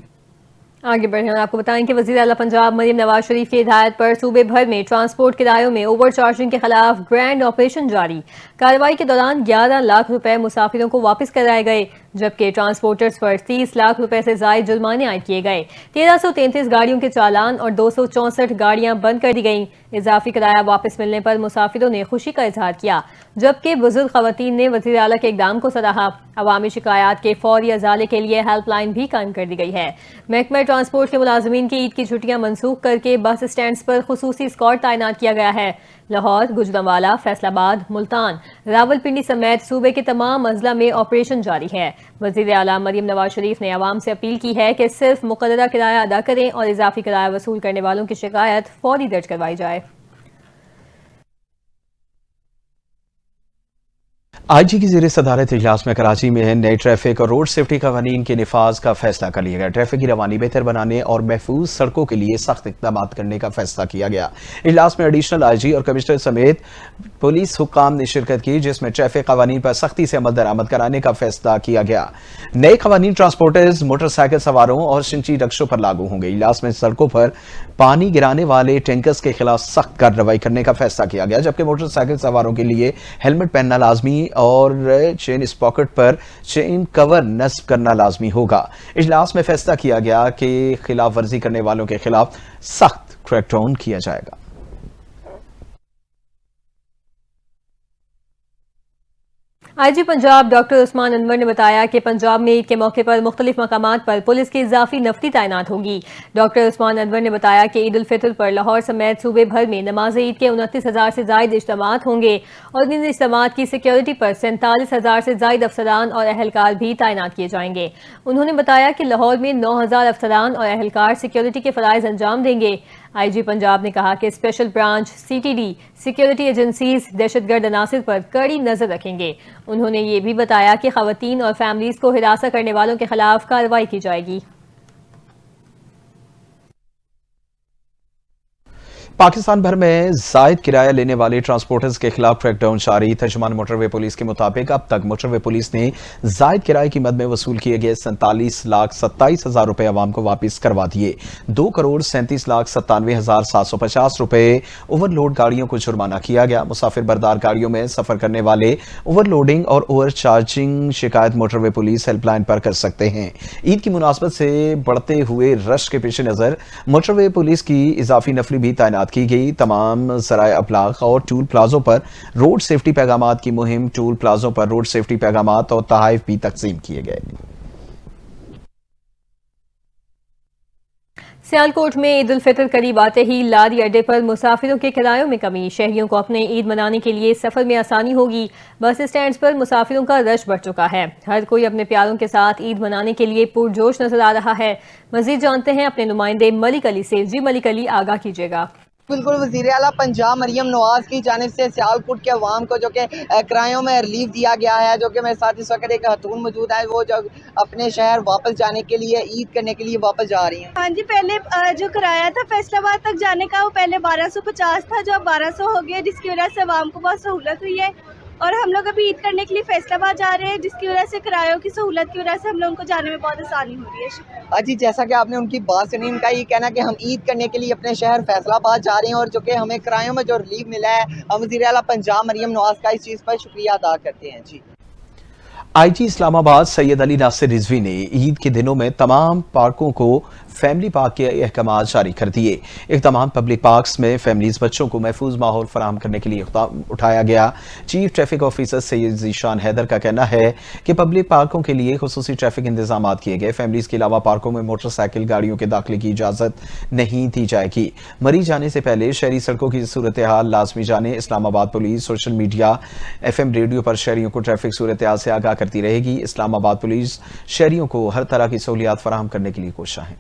آگے بڑھیں اور آپ کو بتائیں کہ وزیر اعلیٰ پنجاب مریم نواز شریف کی ہدایت پر صوبے بھر میں ٹرانسپورٹ کرایوں میں اوور چارجنگ کے خلاف گرینڈ آپریشن جاری۔ کارروائی کے دوران 11 لاکھ روپے مسافروں کو واپس کرائے گئے، جبکہ ٹرانسپورٹرز پر 30 لاکھ روپے سے زائد جرمانے عائد کیے گئے۔ 1333 گاڑیوں کے چالان اور 264 گاڑیاں بند کر دی گئیں۔ اضافی کرایہ واپس ملنے پر مسافروں نے خوشی کا اظہار کیا، جبکہ بزرگ خواتین نے وزیر اعلیٰ کے اقدام کو سراہا۔ عوامی شکایات کے فوری ازالے کے لیے ہیلپ لائن بھی قائم کر دی گئی ہے۔ محکمہ ٹرانسپورٹ کے ملازمین کی عید کی چھٹیاں منسوخ کر کے بس اسٹینڈز پر خصوصی اسکارٹ تعینات کیا گیا ہے۔ لاہور، گوجرانوالہ، فیصل آباد، ملتان، راولپنڈی سمیت صوبے کے تمام اضلاع میں آپریشن جاری ہے۔ وزیر اعلیٰ مریم نواز شریف نے عوام سے اپیل کی ہے کہ صرف مقررہ کرایہ ادا کریں اور اضافی کرایہ وصول کرنے والوں کی شکایت فوری درج کروائی جائے۔ آئی جی کی زیر صدارت اجلاس میں کراچی میں نئے ٹریفک اور روڈ سیفٹی قوانین کے نفاذ کا فیصلہ کر لیا گیا۔ ٹریفک کی روانی بہتر بنانے اور محفوظ سڑکوں کے لیے سخت اقدامات کرنے کا فیصلہ کیا گیا۔ اجلاس میں ایڈیشنل آئی جی اور کمشنر سمیت پولیس حکام نے شرکت کی، جس میں ٹریفک قوانین پر سختی سے عمل درآمد کرانے کا فیصلہ کیا گیا۔ نئے قوانین ٹرانسپورٹرز، موٹر سائیکل سواروں اور شنچی رکشوں پر لاگو ہوں گے۔ اجلاس میں سڑکوں پر پانی گرانے والے ٹینکرز کے خلاف سخت کارروائی کرنے کا فیصلہ کیا گیا، جبکہ موٹر سائیکل سواروں کے لیے ہیلمٹ پہننا لازمی اور چین اسپاکٹ پر چین کور نصب کرنا لازمی ہوگا۔ اجلاس میں فیصلہ کیا گیا کہ خلاف ورزی کرنے والوں کے خلاف سخت کریک ڈاؤن کیا جائے گا۔ آئی جی پنجاب ڈاکٹر عثمان انور نے بتایا کہ پنجاب میں عید کے موقع پر مختلف مقامات پر پولیس کی اضافی نفری تعینات ہوگی۔ ڈاکٹر عثمان انور نے بتایا کہ عید الفطر پر لاہور سمیت صوبے بھر میں نماز عید کے 29,000 سے زائد اجتماعات ہوں گے اور ان اجتماعات کی سیکیورٹی پر 47,000 سے زائد افسران اور اہلکار بھی تعینات کیے جائیں گے۔ انہوں نے بتایا کہ لاہور میں 9,000 افسران اور اہلکار سیکیورٹی کے فرائض انجام دیں گے۔ آئی جی پنجاب نے کہا کہ special branch, CTD، security agencies دہشت گرد عناصر پر کڑی نظر رکھیں گے۔ انہوں نے یہ بھی بتایا کہ خواتین اور فیملیز کو ہراساں کرنے والوں کے خلاف کارروائی کی جائے گی۔ پاکستان بھر میں زائد کرایہ لینے والے ٹرانسپورٹرز کے خلاف کریک ڈاؤن جاری۔ ترجمان موٹر وے پولیس کے مطابق اب تک موٹر وے پولیس نے زائد کرایہ کی مد میں وصول کیے گئے 47,27,000 روپے عوام کو واپس کروا دیے۔ 2,37,97,750 روپے اوور لوڈ گاڑیوں کو جرمانہ کیا گیا۔ مسافر بردار گاڑیوں میں سفر کرنے والے اوور لوڈنگ اور اوور چارجنگ شکایت موٹر وے پولیس ہیلپ لائن پر کر سکتے ہیں۔ عید کی مناسبت سے بڑھتے ہوئے رش کے پیش نظر موٹر وے پولیس کی اضافی نفری بھی تعینات کی گئی۔ تمام ذرائع ابلاغ اور ٹول پلازوں پر روڈ سیفٹی پیغامات کی مہم، ٹول پلازوں پر روڈ سیفٹی پیغامات اور تحائف بھی تقسیم کیے گئے۔ سیالکوٹ میں عید الفطر قریب آتے ہی لاری اڈے پر مسافروں کے کرایوں میں کمی، شہریوں کو اپنے عید منانے کے لیے سفر میں آسانی ہوگی۔ بس اسٹینڈز پر مسافروں کا رش بڑھ چکا ہے، ہر کوئی اپنے پیاروں کے ساتھ عید منانے کے لیے پرجوش نظر آ رہا ہے۔ مزید جانتے ہیں اپنے نمائندے ملک علی سے۔ جی ملک علی، آگاہ کیجیے گا۔ بالکل वज़ीर आला पंजाब मरियम नवाज की जानिब से सियालकोट के अवाम को जो कि किरायों में रिलीफ दिया गया है, जो कि मेरे साथ इस वक्त एक खातून मौजूद है, वो जो अपने शहर वापस जाने के लिए ईद करने के लिए वापस जा रही हैं। हाँ जी, पहले जो किराया था फैसलाबाद तक जाने का वो पहले 1250 था, जो अब 1200 हो गया, जिसकी वजह से अवाम को बहुत सहूलत हुई है। और हम लोग अभी ईद करने के लिए फैसलाबाद जा रहे हैं, जिसकी वजह से किरायों की सहूलत की वजह से हम लोगों को जाने में बहुत आसानी हो रही है। अजी, जैसा कि आपने उनकी बात सुनी, उनका ये कहना कि हम ईद करने के लिए अपने शहर फैसलाबाद जा रहे हैं और जो कि हमें किरायों में जो रिलीफ मिला है, हम वज़ीर आला पंजाब मरियम नवाज का इस चीज़ पर शुक्रिया अदा करते हैं। जी, आईजी इस्लामाबाद सैयद अली नासिर रिजवी ने ईद के दिनों में तमाम पार्कों को फैमिली पार्क के अहकाम जारी कर दिए। इक़दाम पब्लिक पार्क्स में फैमिलीज बच्चों को महफूज माहौल फराहम करने के लिए उठाया गया। Chief traffic officer Syed Zeeshan Haider का कहना है कि पब्लिक पार्कों के लिए खुसूसी ट्रैफिक इंतजाम किए गए। फैमिलीज के अलावा पार्कों में मोटरसाइकिल गाड़ियों के दाखिले की इजाज़त नहीं दी जाएगी। मरीज जाने से पहले शहरी सड़कों की सूरत हाल लाजमी जाने। Islamabad police social media FM radio पर शहरियों को ट्रैफिक सूरत हाल से आगाह करती रहेगी। इस्लामाबाद पुलिस शहरियों को हर तरह की सहूलियात फराहम करने के लिए कोशिश है।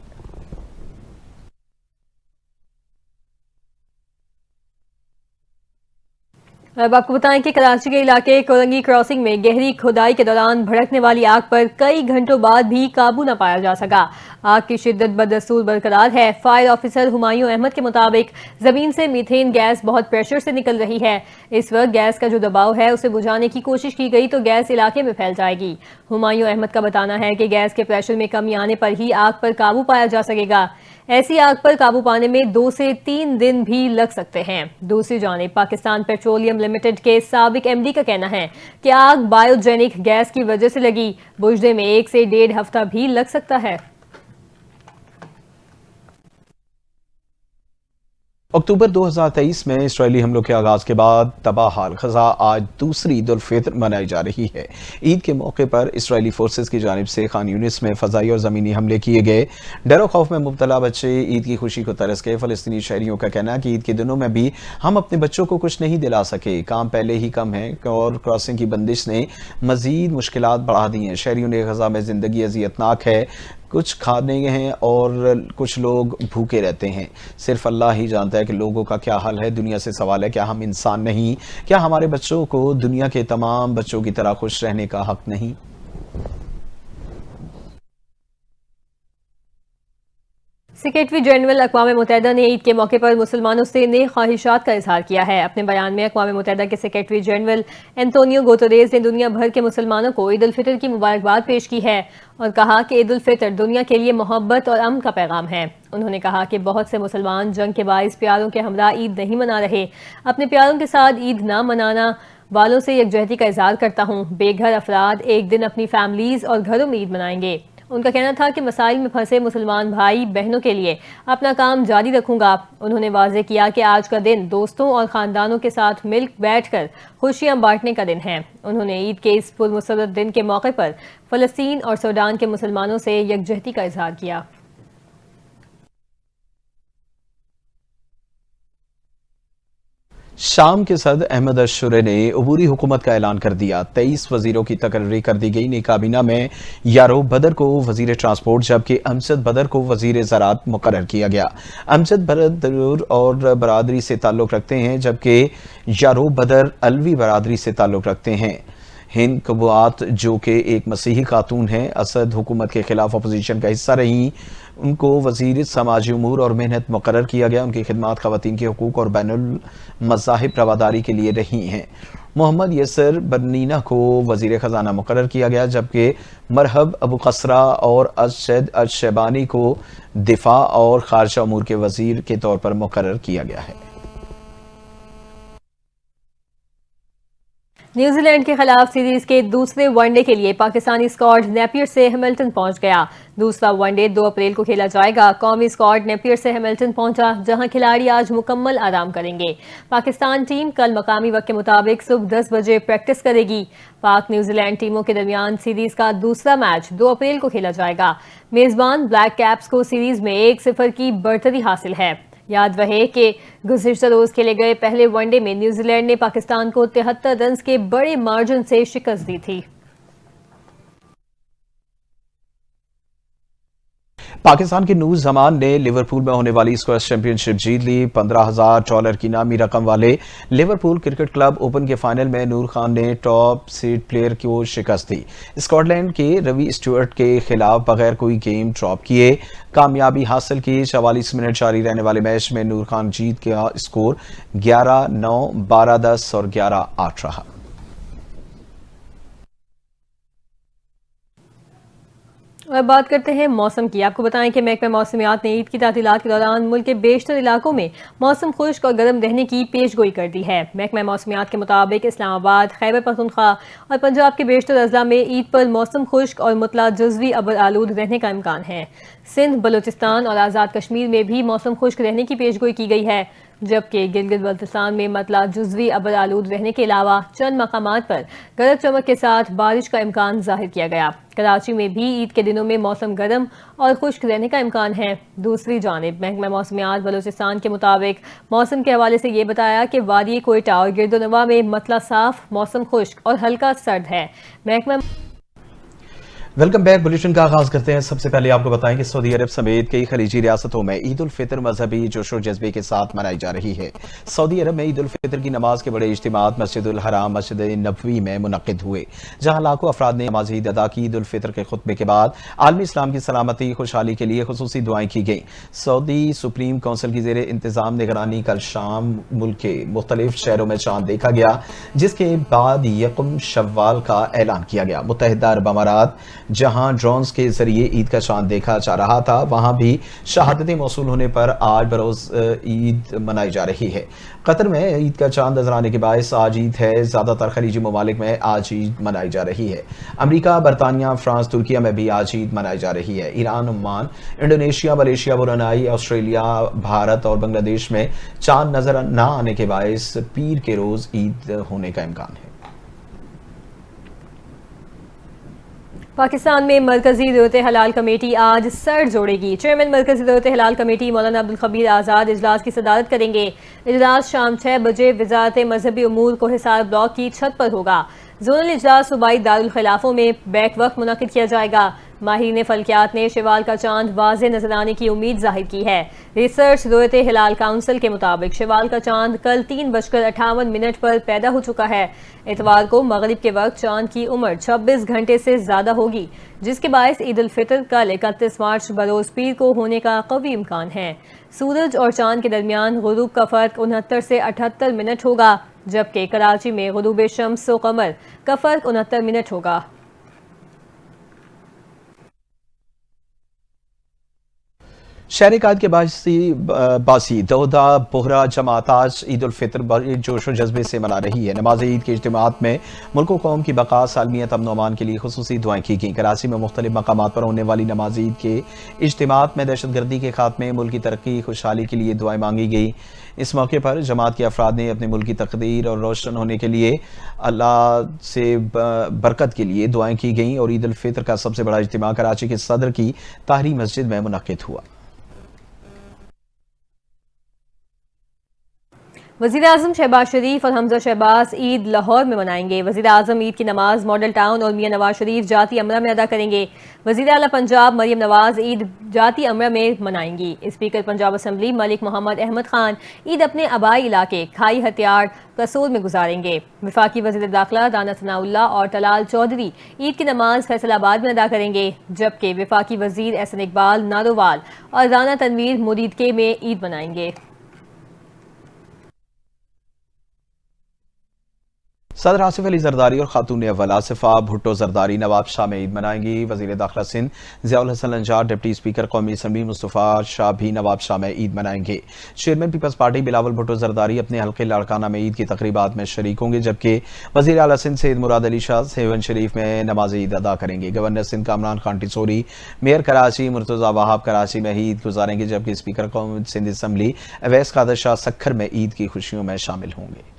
अब आपको बताएं कि कराची के इलाके कोरंगी क्रॉसिंग में गहरी खुदाई के दौरान भड़कने वाली आग पर कई घंटों बाद भी काबू न पाया जा सका। आग की शिद्दत बदस्तूर बरकरार है। फायर ऑफिसर हुमायूं अहमद के मुताबिक जमीन से मीथेन गैस बहुत प्रेशर से निकल रही है। इस वक्त गैस का जो दबाव है उसे बुझाने की कोशिश की गई तो गैस इलाके में फैल जाएगी। हुमायूं अहमद का बताना है कि गैस के प्रेशर में कमी आने पर ही आग पर काबू पाया जा सकेगा। ऐसी आग पर काबू पाने में 2 से 3 दिन भी लग सकते हैं। दूसरी जानिब पाकिस्तान पेट्रोलियम लिमिटेड के साबिक MD का कहना है कि आग बायोजेनिक गैस की वजह से लगी। बुझने में 1 से 1.5 हफ्ता भी लग सकता है। अक्टूबर 2023 में इसराइली हमलों के आगाज के बाद तबाहाल ग़ज़ा आज दूसरी ईद उल फितर मनाई जा रही है। ईद के मौके पर इसराइली फोर्सेस की जानिब से खान यूनिस में फ़ज़ाई और ज़मीनी हमले किए गए। डर खौफ में मुब्तला बच्चे ईद की खुशी को तरस गए। फ़लस्तीनी शहरियों का कहना है कि ईद के दिनों में भी हम अपने बच्चों को कुछ नहीं दिला सके। काम पहले ही कम है और क्रॉसिंग की बंदिश ने मज़ीद मुश्किलात बढ़ा दी हैं। शहरियों ने ग़ज़ा में ज़िंदगी अज़ियतनाक है, कुछ खाने हैं और कुछ लोग भूखे रहते हैं। सिर्फ अल्लाह ही जानता है कि लोगों का क्या हाल है। दुनिया से सवाल है, क्या हम इंसान नहीं? क्या हमारे बच्चों को दुनिया के तमाम बच्चों की तरह खुश रहने का हक नहीं? सेक्रेटरी जनरल अक़वाम मुत्तहिदा ने ईद के मौके पर मुसलमानों से नेक ख्वाहिशात का इजहार किया है। अपने बयान में अक़वाम मुत्तहिदा के सेक्रेटरी जनरल एंटोनियो गुतेरेस ने दुनिया भर के मुसलमानों को ईद उल फितर की मुबारकबाद पेश की है और कहा कि ईद उल फितर दुनिया के लिए मोहब्बत और अमन का पैगाम है। उन्होंने कहा कि बहुत से मुसलमान जंग के बाइस प्यारों के हमरा ईद नहीं मना रहे। अपने प्यारों के साथ ईद ना मनाना वालों से यकजहती का इजहार करता हूँ। बेघर अफराद एक दिन अपनी फैमिलीज और घरों में ईद मनाएंगे। उनका कहना था कि मसाइल में फंसे मुसलमान भाई बहनों के लिए अपना काम जारी रखूंगा। उन्होंने वाज़ेह किया कि आज का दिन दोस्तों और ख़ानदानों के साथ मिल बैठकर खुशियां बांटने का दिन है। उन्होंने ईद के इस पुरमसरत दिन के मौके पर फ़लस्तीन और सूडान के मुसलमानों से यकजहती का इजहार किया। शाम के सदर अहमद अशुरे ने अबूरी हुकूमत का ऐलान कर दिया। 23 वजीरों की तकर्री कर दी गई। नई काबीना में यारोब बदर को वजीर ट्रांसपोर्ट जबकि अमजद बदर को वजीर ज़राअत मुकर्रर किया गया। अमजद बदर और बरादरी से ताल्लुक़ रखते हैं जबकि यारोब बदर अलवी बरादरी से ताल्लुक़ रखते हैं। हिंद कबूआत जो कि एक मसीही खातून हैं, असद हुकूमत के खिलाफ अपोजिशन का हिस्सा रही, उनको वजीर समाजी उमूर और मेहनत मुकर्रर किया गया। उनकी खिदमात ख़वातीन के हुकूक और बैनुल मज़ाहिब रवादारी के लिए रही हैं। मोहम्मद यसर बर्नीना को वजीर ख़जाना मुकर्रर किया गया जबकि मरहब अबू खसरा और अशद अशबानी को दिफा और खारजा उमूर के वजीर के तौर पर मुकर्रर किया गया है। न्यूजीलैंड के खिलाफ सीरीज के दूसरे वनडे के लिए पाकिस्तानी स्क्वाड नेपियर से हैमिल्टन पहुंच गया। दूसरा वनडे 2 अप्रैल को खेला जाएगा। कौमी स्क्वाड नेपियर से हैमिल्टन पहुंचा जहां खिलाड़ी आज मुकम्मल आराम करेंगे। पाकिस्तान टीम कल मकामी वक्त के मुताबिक सुबह 10 बजे प्रैक्टिस करेगी। पाक न्यूजीलैंड टीमों के दरमियान सीरीज का दूसरा मैच 2 अप्रैल को खेला जाएगा। मेजबान ब्लैक कैप्स को सीरीज में 1-0 की बढ़तरी हासिल है। याद रहे कि गुज़िश्ता रोज खेले गए पहले वनडे में न्यूजीलैंड ने पाकिस्तान को 73 रन के बड़े मार्जिन से शिकस्त दी थी। पाकिस्तान के नूर जमान ने लिवरपूल में होने वाली स्क्वैश चैंपियनशिप जीत ली। $15,000 की नामी रकम वाले लिवरपूल क्रिकेट क्लब ओपन के फाइनल में नूर खान ने टॉप सीड प्लेयर को शिकस्त दी। स्कॉटलैंड के रवि स्टुअर्ट के खिलाफ बगैर कोई गेम ड्रॉप किए कामयाबी हासिल की। 44 मिनट जारी रहने वाले मैच में नूर खान जीत का स्कोर 11-9, 12-10 और 11-8 रहा। और बात करते हैं मौसम की। आपको बताएं कि महकमा मौसमियात ने ईद की तातीलात के दौरान मुल्क के बेशतर इलाकों में मौसम खुश्क और गर्म रहने की पेशगोई कर दी है। महकमा मौसमियात के मुताबिक इस्लामाबाद, खैबर पख्तूनख्वा और पंजाब के बेशतर अजला में ईद पर मौसम खुश्क और मुतला जुज़वी अबर आलूद रहने का इम्कान है। सिंध, बलूचिस्तान और आज़ाद कश्मीर में भी मौसम खुश्क रहने की पेशगोई की गई है, जबकि गिलगित बल्तिस्तान में मतला जुज़वी अबर आलूद रहने के अलावा चंद मकामात पर गरज चमक के साथ बारिश का इम्कान जाहिर किया गया। कराची में भी ईद के दिनों में मौसम गर्म और खुश्क रहने का इम्कान है। दूसरी जानिब महकमा मौसमियात बलूचिस्तान के मुताबिक मौसम के हवाले से ये बताया कि वादी कोयटा और गिरदोनवा में मतला साफ, मौसम खुश्क और हल्का सर्द है। महकमा वेलकम बैक। बुलेटिन का आगाज करते हैं। सबसे पहले आपको बताएं कि सऊदी अरब समेत कई खलीजी रियासतों में ईद उल फितर मजहबी जोश और जज्बे के साथ मनाई जा रही है। सऊदी अरब में ईद उल फितर की नमाज के बड़े इज्तिमात मस्जिदुल हराम, मस्जिद नबवी में मुनक्किद हुए, जहां लाखों अफराद ने नमाज ईद अदा की। ईद उल फितर के खुतबे के बाद आलमी इस्लाम की सलामती खुशहाली के लिए खुसूसी दुआएं की गई। सऊदी सुप्रीम काउंसिल की जेर इंतजाम निगरानी कल शाम मुल्क के मुख्तलिफ शहरों में चांद देखा गया, जिसके बाद यकम शव्वाल का ऐलान किया गया। मुत्तहिदा अरब अमारात, जहां ड्रोन्स के जरिए ईद का चांद देखा जा रहा था, वहां भी शहादतें मौसूल होने पर आज बरोज ईद मनाई जा रही है। कतर में ईद का चांद नजर आने के बायस आज ईद है। ज्यादातर खलीजी ममालिक में आज ईद मनाई जा रही है। अमरीका, बरतानिया, फ्रांस, तुर्किया में भी आज ईद मनाई जा रही है। Iran, Oman, Indonesia, Malaysia, Brunei, Australia, Bharat और बांग्लादेश में चांद नजर न आने के बायस पीर के रोज ईद होने का इम्कान है। पाकिस्तान में मरकजी ज़रूरत हलाल कमेटी आज सर जोड़ेगी। चेयरमैन मरकजी ज़रूरत हलाल कमेटी मौलाना अब्दुल खबीर आज़ाद इजलास की सदारत करेंगे। इजलास शाम 6 बजे वजारत मजहबी उमूर कोहिसार ब्लॉक की छत पर होगा। जोनल इजलास सूबाई दारुल खिलाफों में बैक वक्त मुनक्किद किया जाएगा। माहिरीन फल्कियात ने शवाल का चांद वाज़े नजर आने की उम्मीद जाहिर की है। रिसर्च ज़रूरत हिलाल काउंसिल के मुताबिक शवाल का चांद कल 3:58 पर पैदा हो चुका है। इतवार को मगरिब के वक्त चांद की उम्र 26 घंटे से ज्यादा होगी, जिसके बायस ईद उल फितर कल 31 मार्च बरोज पीर को होने का कवी इम्कान है। सूरज और चांद के दरमियान गुरूब का फर्क 69 से 78 मिनट होगा, जबकि कराची में गुरूब शम्स व कमर का फर्क 69 मिनट होगा। शहर कायद के बासी दौदा बोहरा जमात आज ईद उल फितर बड़े जोश और जज्बे से मना रही है। नमाज ईद के इज्तिमात में मुल्क व कौम की बका, सालमियत, अमन अमान के लिए खुसूसी दुआएं की गई। कराची में मुख्तलिफ मकामात पर होने वाली नमाज ईद के इज्तिमात में दहशत गर्दी के खात्मे, मुल्क की तरक्की, खुशहाली के लिए दुआएं मांगी गई। इस मौके पर जमात के अफराद ने अपने मुल्क की तकदीर और रोशन होने के लिए अल्लाह से बरकत के लिए दुआएं की गईं और ईद उल फितर का सबसे बड़ा इज्तिमा कराची के सदर की ताहरी मस्जिद में मुनक्किद हुआ। वज़ीर आज़म शहबाज शरीफ और हमजा शहबाज ईद लाहौर में मनाएंगे। वज़ीर आज़म ईद की नमाज मॉडल टाउन और मियां नवाज शरीफ जाती अमरा में अदा करेंगे। वज़ीर आला पंजाब मरियम नवाज ईद जाती अमरा में मनाएंगी। स्पीकर पंजाब असम्बली मलिक मोहम्मद अहमद खान ईद अपने आबाई इलाके खाई हथियार कसूर में गुजारेंगे। वफाकी वज़ीर दाखिला दाना सनाउल्लाह और तलाल चौधरी ईद की नमाज फैसलाबाद में अदा करेंगे, जबकि वफाकी वज़ीर एहसन इकबाल नारोवाल और राना तनवीर मुरीदके में ईद मनाएंगे। सदर आसिफ अली जरदारी और खातून अव्वल आसिफा भुट्टो जरदारी नवाब शाह में ईद मनाएंगी। वज़ीर दाखिला सिंध ज़ियाउल हसन लंजार, डिप्टी स्पीकर कौमी असम्बली मुस्तफ़ा शाह भी नवाब शाह में ईद मनाएंगे। Chairman Peoples Party Bilawal Bhutto Zardari अपने हल्के लाड़काना में ईद की तकरीबात में शरीक होंगे, जबकि वज़ीर आला सिंध सैयद मुराद अली शाह हेवन शरीफ में नमाज ईद अदा करेंगे। गवर्नर सिंध कामरान खान टिसोरी, मेयर कराची मुर्तज़ा वहाब कराची में ही ईद गुजारेंगे, जबकि स्पीकर कौमी सिंध असम्बली अवैस कादर शाह सक्खर में ईद की खुशियों में शामिल होंगे।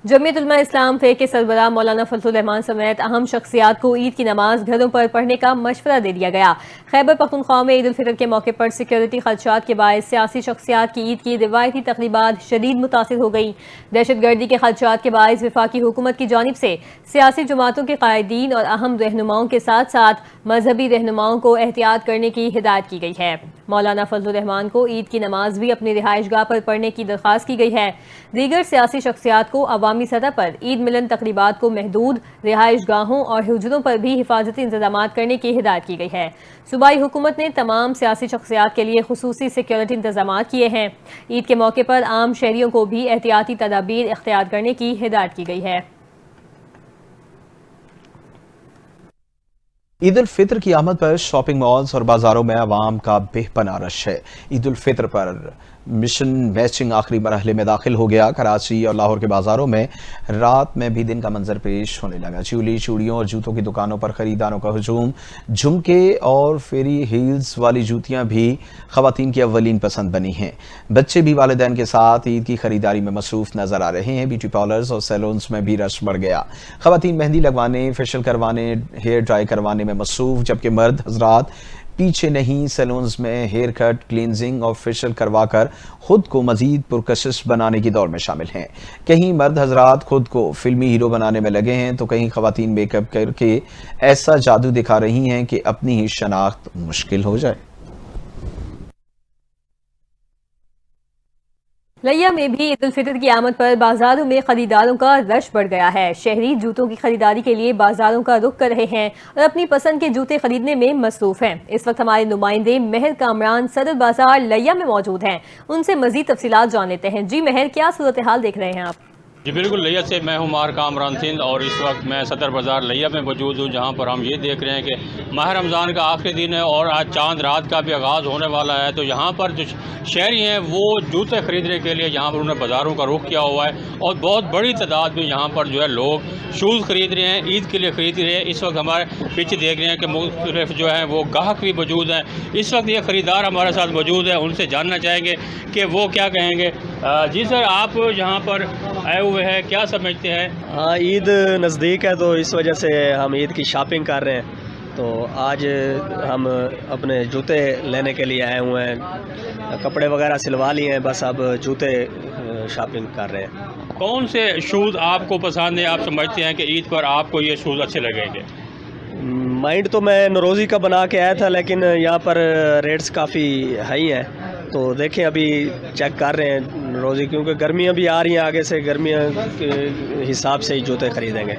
जमीयत उलमा इस्लाम फे के सरबराह मौलाना फजलुर रहमान समेत अहम शख्सियात को ईद की नमाज घरों पर पढ़ने का मशवरा दे दिया गया। खैबर पख्तूनख्वा में ईद उल फितर के मौके पर सिक्योरिटी खदशात के बायस सियासी शख्सियात की ईद की रिवायती तकरीबात शदीद मुतासिर हो गई। दहशत गर्दी के खदशात के बायस वफाकी हुकूमत की जानिब से सियासी जमातों के कायदीन और अहम रहनुमाओं के साथ साथ मजहबी रहनुमाओं को एहतियात करने की हिदायत की गई है। मौलाना फजलुर रहमान को ईद की नमाज भी अपनी रिहाइशगाह पर पढ़ने की दरख्वास्त की गई है। दीगर सियासी शख्सियात को अवामी सतह पर ईद मिलन तकरीबात को महदूद, रिहाइशगाहों और हुजरों पर भी हिफाजती इंतजाम करने की हिदायत की गई है। सूबाई हुकूमत ने तमाम सियासी शख्सियात के लिए खुसूसी सिक्योरिटी इंतजाम किए हैं। ईद के मौके पर आम शहरियों को भी एहतियाती तदाबीर इख्तियार करने की हिदायत की गई है। ईद उल फितर की आमद पर शॉपिंग मॉल्स और बाजारों में आवाम का बेपनाह रश है। ईद उल फितर पर मिशन मैचिंग आखिरी मरहले में दाखिल हो गया। कराची और लाहौर के बाजारों में रात में भी दिन का मंजर पेश होने लगा। ज्वेलरी, चूड़ियों और जूतों की दुकानों पर खरीदारों का हुजूम। झुमके और फेरी हील्स वाली जूतियां भी खवातीन की अव्वलीन पसंद बनी हैं। बच्चे भी वालिदैन के साथ ईद की खरीदारी में मसरूफ नजर आ रहे हैं। ब्यूटी पार्लर्स और सैलून्स में भी रश बढ़ गया। खवातीन मेहंदी लगवाने, फेशियल करवाने, हेयर ड्राई करवाने में मसरूफ, जबकि मर्द हजरात पीछे नहीं सैलून्स में हेयर कट, क्लींजिंग और फेशियल करवाकर खुद को मजीद पुरकशिश बनाने की दौड़ में शामिल हैं। कहीं मर्द हजरात खुद को फिल्मी हीरो बनाने में लगे हैं तो कहीं खवातीन मेकअप करके ऐसा जादू दिखा रही हैं कि अपनी ही शनाख्त मुश्किल हो जाए। लिया में भी ईद उल फितर की आमद पर बाजारों में खरीदारों का रश बढ़ गया है। शहरी जूतों की खरीदारी के लिए बाजारों का रुख कर रहे हैं और अपनी पसंद के जूते खरीदने में मसरूफ हैं। इस वक्त हमारे नुमाइंदे महर कामरान सदर बाजार लिया में मौजूद हैं। उनसे मजीद तफसीलात जान लेते हैं। जी महर, क्या सूरत हाल देख रहे हैं आप? जी बिल्कुल, लिया से मैं हूँ मार कामरान सिंध और इस वक्त मैं सदर बाज़ार लिया में मौजूद हूँ, जहाँ पर हम ये देख रहे हैं कि माह रमज़ान का आखिरी दिन है और आज चांद रात का भी आगाज़ होने वाला है। तो यहाँ पर जो शहरी हैं वो जूते ख़रीदने के लिए यहाँ पर उन्होंने बाज़ारों का रुख किया हुआ है और बहुत बड़ी तादाद में यहाँ पर जो है लोग शूज़ ख़रीद रहे हैं, ईद के लिए ख़रीद रहे हैं। इस वक्त हमारे पीछे देख रहे हैं कि मुख्तलिफ जो है वो गाहक भी मौजूद हैं। इस वक्त ये ख़रीदार हमारे साथ मौजूद है, उनसे जानना चाहेंगे कि वो क्या कहेंगे। जी सर, आप यहाँ पर आए हुए हैं, क्या समझते हैं? हाँ, ईद नज़दीक है तो इस वजह से हम ईद की शॉपिंग कर रहे हैं। तो आज हम अपने जूते लेने के लिए आए हुए हैं, कपड़े वगैरह सिलवा लिए हैं, बस अब जूते शॉपिंग कर रहे हैं। कौन से शूज़ आपको पसंद है? आप समझते हैं कि ईद पर आपको ये शूज़ अच्छे लगेंगे? माइंड तो मैं नरोज़ी का बना के आया था, लेकिन यहाँ पर रेट्स काफ़ी हाई हैं, तो देखें अभी चेक कर रहे हैं रोज़ी, क्योंकि गर्मियाँ भी आ रही हैं, आगे से गर्मियाँ के हिसाब से ही जूते खरीदेंगे।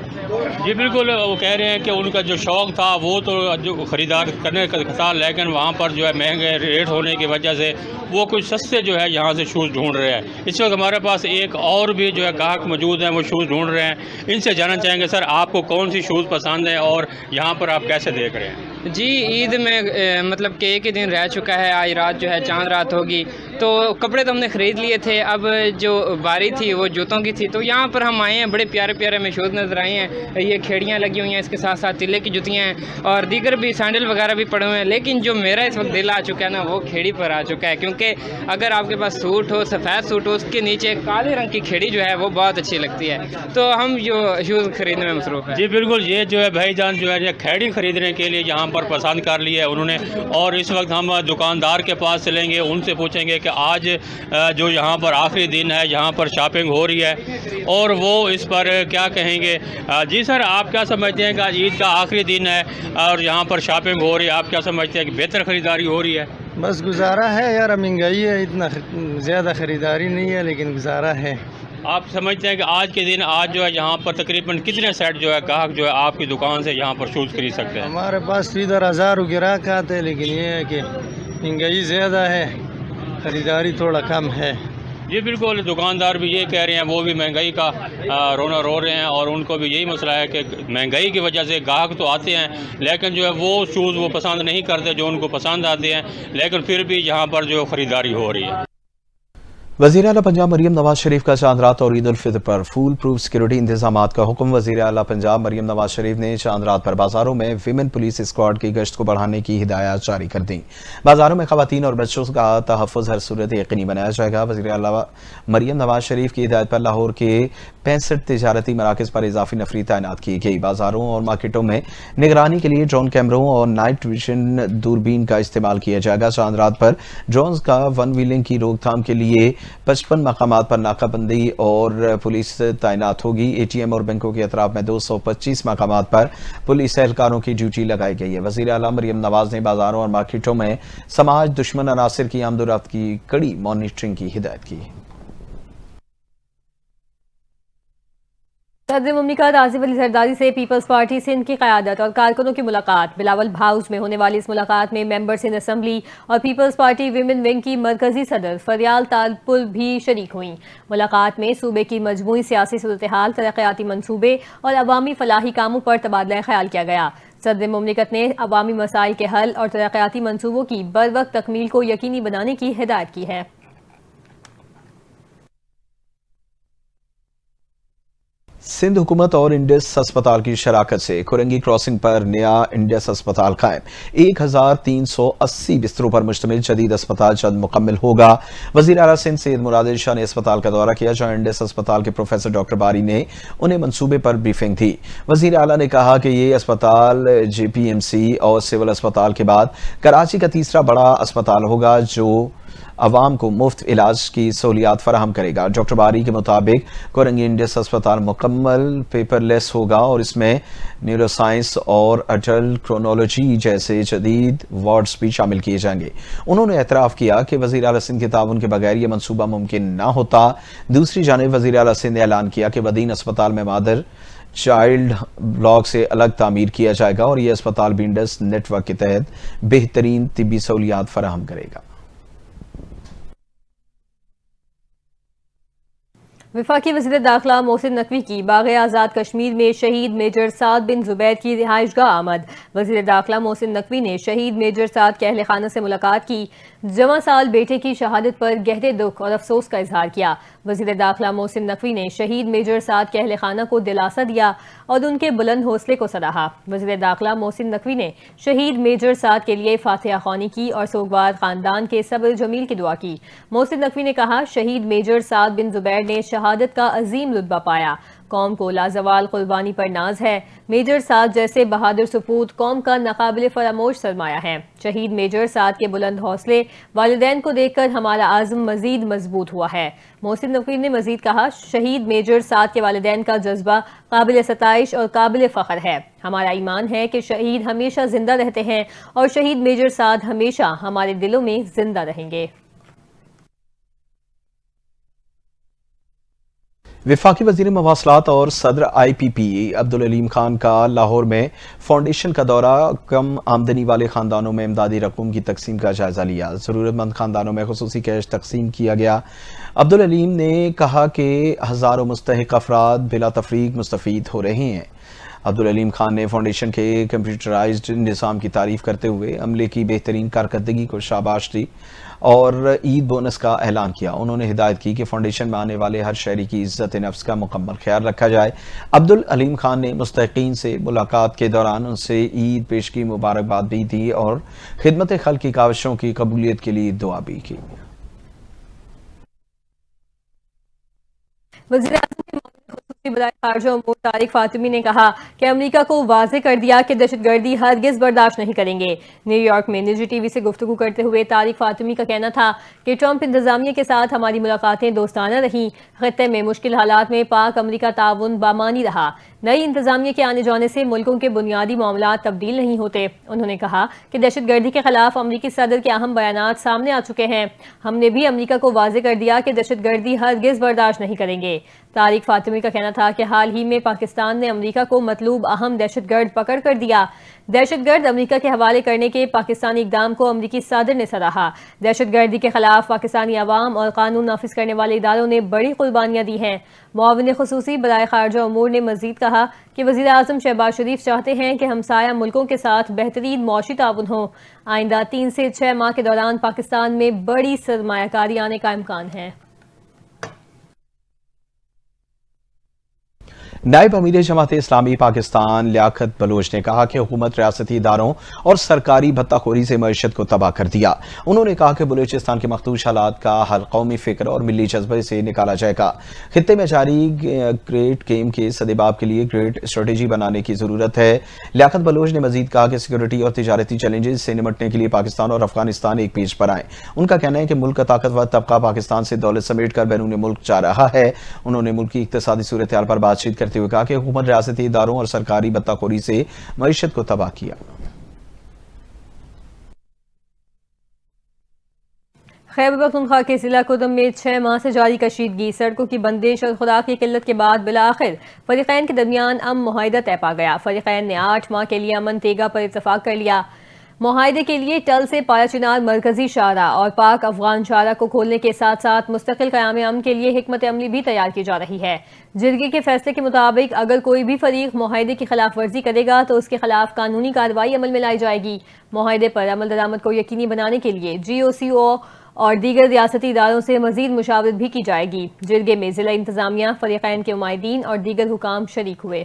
जी बिल्कुल, वो कह रहे हैं कि उनका जो शौक़ था वो तो जो ख़रीदार करने का था, लेकिन वहाँ पर जो है महंगे रेट होने की वजह से वो कुछ सस्ते जो है यहाँ से शूज़ ढूंढ रहे हैं। इस वक्त हमारे पास एक और भी जो है ग्राहक मौजूद हैं, वो शूज़ ढूंढ रहे हैं। इनसे जानना चाहेंगे, सर आपको कौन सी शूज़ पसंद है और यहाँ पर आप कैसे देख रहे हैं? जी, ईद में मतलब कि एक ही दिन रह चुका है, आज रात जो है चांद रात होगी, तो कपड़े तो हमने ख़रीद लिए थे। अब जो बारी थी वो जूतों की थी, तो यहाँ पर हम आए हैं, बड़े प्यारे प्यारे हमें शूज़ नज़र आए हैं। ये खेड़ियाँ लगी हुई हैं, इसके साथ साथ तिल्ले की जुतियाँ हैं और दीगर भी सैंडल वगैरह भी पड़े हुए हैं। लेकिन जो मेरा इस वक्त दिल आ चुका है ना, वो खेड़ी पर आ चुका है, क्योंकि अगर आपके पास सूट हो, सफ़ेद सूट हो, उसके नीचे काले रंग की खेड़ी जो है वो बहुत अच्छी लगती है, तो हम जो शूज़ खरीदने में मसरूफ़ है। जी बिल्कुल, ये जो है भाईजान जो है खेड़ी खरीदने के लिए यहाँ पर पसंद कर लिया है उन्होंने, और इस वक्त हम दुकानदार के पास चलेंगे, उनसे पूछेंगे कि आज जो यहाँ पर आखिरी दिन है, यहाँ पर शॉपिंग हो रही है और वो इस पर क्या कहेंगे। जी सर, आप क्या समझते हैं कि आज ईद का आखिरी दिन है और यहाँ पर शॉपिंग हो रही है, आप क्या समझते हैं कि बेहतर ख़रीदारी हो रही है? बस गुजारा है यार, महंगाई है, इतना ज़्यादा ख़रीदारी नहीं है, लेकिन गुजारा है। आप समझते हैं कि आज के दिन आज जो है यहाँ पर तकरीबन कितने सेट जो है ग्राहक जो है आपकी दुकान से यहाँ पर शूज़ खरीद सकते हैं? हमारे पास तो इधर हज़ारों ग्राहक आते हैं, लेकिन ये है कि महंगाई ज़्यादा है, ख़रीदारी थोड़ा कम है। जी बिल्कुल, दुकानदार भी ये कह रहे हैं, वो भी महंगाई का रोना रो रहे हैं और उनको भी यही मसला है कि महंगाई की वजह से ग्राहक तो आते हैं, लेकिन जो है वो शूज़ वो पसंद नहीं करते जो उनको पसंद आते हैं, लेकिन फिर भी यहाँ पर जो ख़रीदारी हो रही है। वज़ीर आला पंजाब मरियम नवाज शरीफ का चांद रात और ईद उल फितर पर फूल प्रूफ सिक्योरिटी इंतजामात का हुक्म। वज़ीर आला पंजाब मरियम नवाज शरीफ ने चांद रात पर बाजारों में विमेन पुलिस स्क्वाड की गश्त को बढ़ाने की हिदायत जारी कर दी। बाजारों में खवातीन और बच्चों का तहफ़्फ़ुज़ हर सूरत यकीनी बनाया जाएगा। वज़ीर आला मरियम नवाज शरीफ की हिदायत पर लाहौर के 65 तिजारती मराकज़ पर इजाफी नफरी तैनात की गई। बाजारों और मार्केटों में निगरानी के लिए ड्रोन कैमरों और नाइट विजन दूरबीन का इस्तेमाल किया जाएगा। चांद रात पर ड्रोन का वन व्हीलिंग की रोकथाम के लिए 55 मकामात पर नाकाबंदी और पुलिस तैनात होगी। एटीएम और बैंकों के अतराफ में 225 मकामात पर पुलिस एहलकारों की ड्यूटी लगाई गई है। वज़ीर आला मरियम नवाज ने बाजारों और मार्केटों में समाज दुश्मन अनासिर की आमदोरफ्त की कड़ी मॉनिटरिंग की हिदायत की। सदर मुमलिकत आसिफ अली जरदारी से पीपल्स पार्टी सिंध की क़यादत और कारकुनों की मुलाकात। बिलावल हाउस में होने वाली इस मुलाकात में मेंबर्स इन असम्बली और पीपल्स पार्टी विमेन विंग की मरकजी सदर फरियाल तालपुल भी शरीक हुई। मुलाकात में सूबे की मजमूई सियासी सूरत-ए-हाल, तरक्याती मंसूबे और अवामी फलाही कामों पर तबादला ख्याल किया गया। सदर मुमलिकत ने अवामी मसाइल के हल और तरक्याती मंसूबों की बरवक्त तकमील को यकीनी बनाने की हिदायत की है। सिंध हुकूमत और इंडस अस्पताल की शराकत से खुरंगी क्रॉसिंग पर नया इंडस अस्पताल कायम। 1380 बिस्तरों पर मुश्तमिल जदीद अस्पताल जल्द मुकम्मल होगा। वज़ीर आला सिंध सैयद मुराद शाह ने अस्पताल का दौरा किया, जहां इंडस अस्पताल के प्रोफेसर डॉक्टर बारी ने उन्हें मंसूबे पर ब्रीफिंग दी। वज़ीर आला ने कहा कि ये अस्पताल JPMC और सिविल अस्पताल के बाद कराची का तीसरा बड़ा अस्पताल होगा जो अवाम को मुफ्त इलाज की सहूलियात फराहम करेगा। डॉक्टर बारी के मुताबिक कोरंगी इंडस अस्पताल मुकम्मल पेपरलेस होगा और इसमें न्यूरोसाइंस और अडल्ट क्रोनोलॉजी जैसे जदीद वार्ड्स भी शामिल किए जाएंगे। उन्होंने एतराफ़ किया कि वज़ीर आला सिंध के ताउन के बगैर यह मनसूबा मुमकिन न होता। दूसरी जानिब वज़ीर आला सिंध ने ऐलान किया कि बदीन अस्पताल में मादर चाइल्ड ब्लॉक से अलग तामीर किया जाएगा और यह अस्पताल भी इंडस नेटवर्क के तहत बेहतरीन तिब्बी सहूलियात फराहम करेगा। वफाकी वज़ीर दाखिला मोहसिन नकवी की बाग़ आज़ाद कश्मीर में शहीद मेजर साद बिन ज़ुबैर की रिहाइशगाह आमद। वज़ीर दाखिला मोहसिन नकवी ने शहीद मेजर साद के अहले खाना से मुलाकात की। जवां साल बेटे की शहादत पर गहरे दुख और अफसोस का इजहार किया। वज़ीर दाखिला मोहसिन नकवी ने शहीद मेजर साद के अहले खाना को दिलासा दिया और उनके बुलंद हौसले को सराहा। वज़ीर दाखिला मोहसिन नकवी ने शहीद मेजर साद के लिए फातिहा ख्वानी की और सोगवार खानदान के सब्र जमील की दुआ की। मोहसिन नकवी ने कहा, शहीद मेजर साद बिन ज़ुबैर ने शहादत का अजीम रुतबा पाया। कौम को लाजवाल कुर्बानी पर नाज है। मेजर साद जैसे बहादुर सपूत कौम का नाकाबिल फरामोश सरमाया है। शहीद मेजर साद के बुलंद हौसले वालिदैन को देखकर हमारा आज़म मजीद मजबूत हुआ है। मोहसिन नकवी ने मजीद कहा, शहीद मेजर साद के वालिदैन का जज्बा काबिल सताइश और काबिल फ़ख्र है। हमारा ईमान है कि शहीद हमेशा जिंदा रहते हैं और शहीद मेजर साद हमेशा हमारे दिलों में जिंदा रहेंगे। वफाकी वज़ीर मवासलात और सदर IPP अब्दुल अलीम खान का लाहौर में फाउंडेशन का दौरा, कम आमदनी वाले खानदानों में इमदादी रकूम की तकसीम का जायजा लिया। ज़रूरतमंद खानदानों में खुसूसी कैश तकसीम किया गया। अब्दुल अलीम ने कहा कि हज़ारों मुस्तहिक अफराद बिला तफरीक मुस्तफ़ीद हो रहे हैं। अब्दुल अलीम खान ने फाउंडेशन के कंप्यूटराइज्ड निज़ाम की तारीफ करते हुए अमले की बेहतरीन कारकर्दगी को शाबाश दी और ईद बोनस का ऐलान किया। उन्होंने हिदायत की कि फाउंडेशन में आने वाले हर शहरी की इज्जत नफ्स का मुकम्मल ख्याल रखा जाए। अब्दुल अलीम खान ने मुस्तहिकीन से मुलाकात के दौरान उनसे ईद पेश की मुबारकबाद भी दी और खिदमत खल्क की काविशों की कबूलियत के लिए दुआ भी की। खारजा उमूर तारिक फातिमी ने कहा कि अमेरिका को वाज़ेह कर दिया कि दहशतगर्दी हरगिज़ बर्दाश्त नहीं करेंगे। न्यूयॉर्क में निजी टीवी से गुफ्तगू करते हुए तारिक फातिमी का कहना था कि ट्रंप इंतजामिया के साथ हमारी मुलाकातें दोस्ताना रहीं। खित्ते में मुश्किल हालात में पाक अमेरिका ताउन बामानी रहा। नई इंतजामिया के आने जाने से मुल्कों के बुनियादी मामलात तब्दील नहीं होते। उन्होंने कहा कि दहशतगर्दी के खिलाफ अमरीकी सदर के अहम बयानात सामने आ चुके हैं। हमने भी अमरीका को वाज़ेह कर दिया कि दहशतगर्दी हरगिज़ बर्दाश्त नहीं करेंगे। तारिक फातिमी का कहना था कि हाल ही में पाकिस्तान ने अमरीका को मतलूब अहम दहशतगर्द पकड़ कर दिया। दहशतगर्द अमरीका के हवाले करने के पाकिस्तानी इकदाम को अमरीकी सदर ने सराहा। दहशतगर्दी के खिलाफ पाकिस्तानी अवाम और कानून नाफिज करने वाले इदारों ने बड़ी कुर्बानियां दी हैं। मुआविन खुसूसी बराए खारजा उमूर ने मजीद कहा कि वज़ीर आज़म शहबाज शरीफ चाहते हैं कि हमसाया मुल्कों के साथ बेहतरीन मौशी ताउन हो। आइंदा 3 से 6 माह के दौरान पाकिस्तान में बड़ी सरमायाकारी आने का इम्कान है। नायब अमीर जमात इस्लामी पाकिस्तान लियाकत बलोच ने कहा कि हुकूमत रियासती इदारों और सरकारी भत्ताखोरी से मईशत को तबाह कर दिया। उन्होंने कहा कि बलूचिस्तान के मखदूश हालात का हल कौमी फिक्र और मिली जज्बे से निकाला जाएगा। खित्ते में जारी ग्रेट गेम के सदेबाब के लिए ग्रेट स्ट्रेटेजी बनाने की जरूरत है। लियाकत बलोच ने मजीद कहा कि सिक्योरिटी और तिजारती चैलेंजेस से निपटने के लिए पाकिस्तान और अफगानिस्तान एक पेज पर आए। उनका कहना है कि मुल्क का ताकतवर तबका पाकिस्तान से दौलत समेट कर बैरून मुल्क जा रहा है। उन्होंने मुल्क की इक्तिसादी सूरत हाल पर बातचीत करते हुए कहा कि हुकूमत रियासती इदारों और सरकारी भत्ताखोरी से मईशत को तबाह किया। खैबर पख्तूनख्वा के जिला कुदम में 6 माह से जारी कशीदगी, सड़कों की बंदिश और खुराक की किल्लत के बाद बिलाखिर फरीकैन के दरमियान अमन मुआहिदा तय पा गया। फरीकैन ने 8 माह के लिए अमन तेगा पर इत्तफाक कर लिया। मुआहिदे के लिए टल से पाया चिनार मरकजी शाहरा और पाक अफगान शाहरा को खोलने के साथ साथ मुस्तकिल क़याम अमन के लिए हिकमत अमली भी तैयार की जा रही है। जिरगे के फैसले के मुताबिक अगर कोई भी फरीक मुआहिदे की खिलाफ वर्जी करेगा तो उसके खिलाफ कानूनी कार्रवाई अमल में लाई जाएगी। मुआहिदे पर अमल दरामद को यकीनी बनाने के लिए GOCO और दीगर रियासती इदारों से मजीद मुशावरत भी की जाएगी। जिरगे में जिला इंतजामिया, फरीकैन के उमाइदीन और दीगर हुकाम शरीक हुए।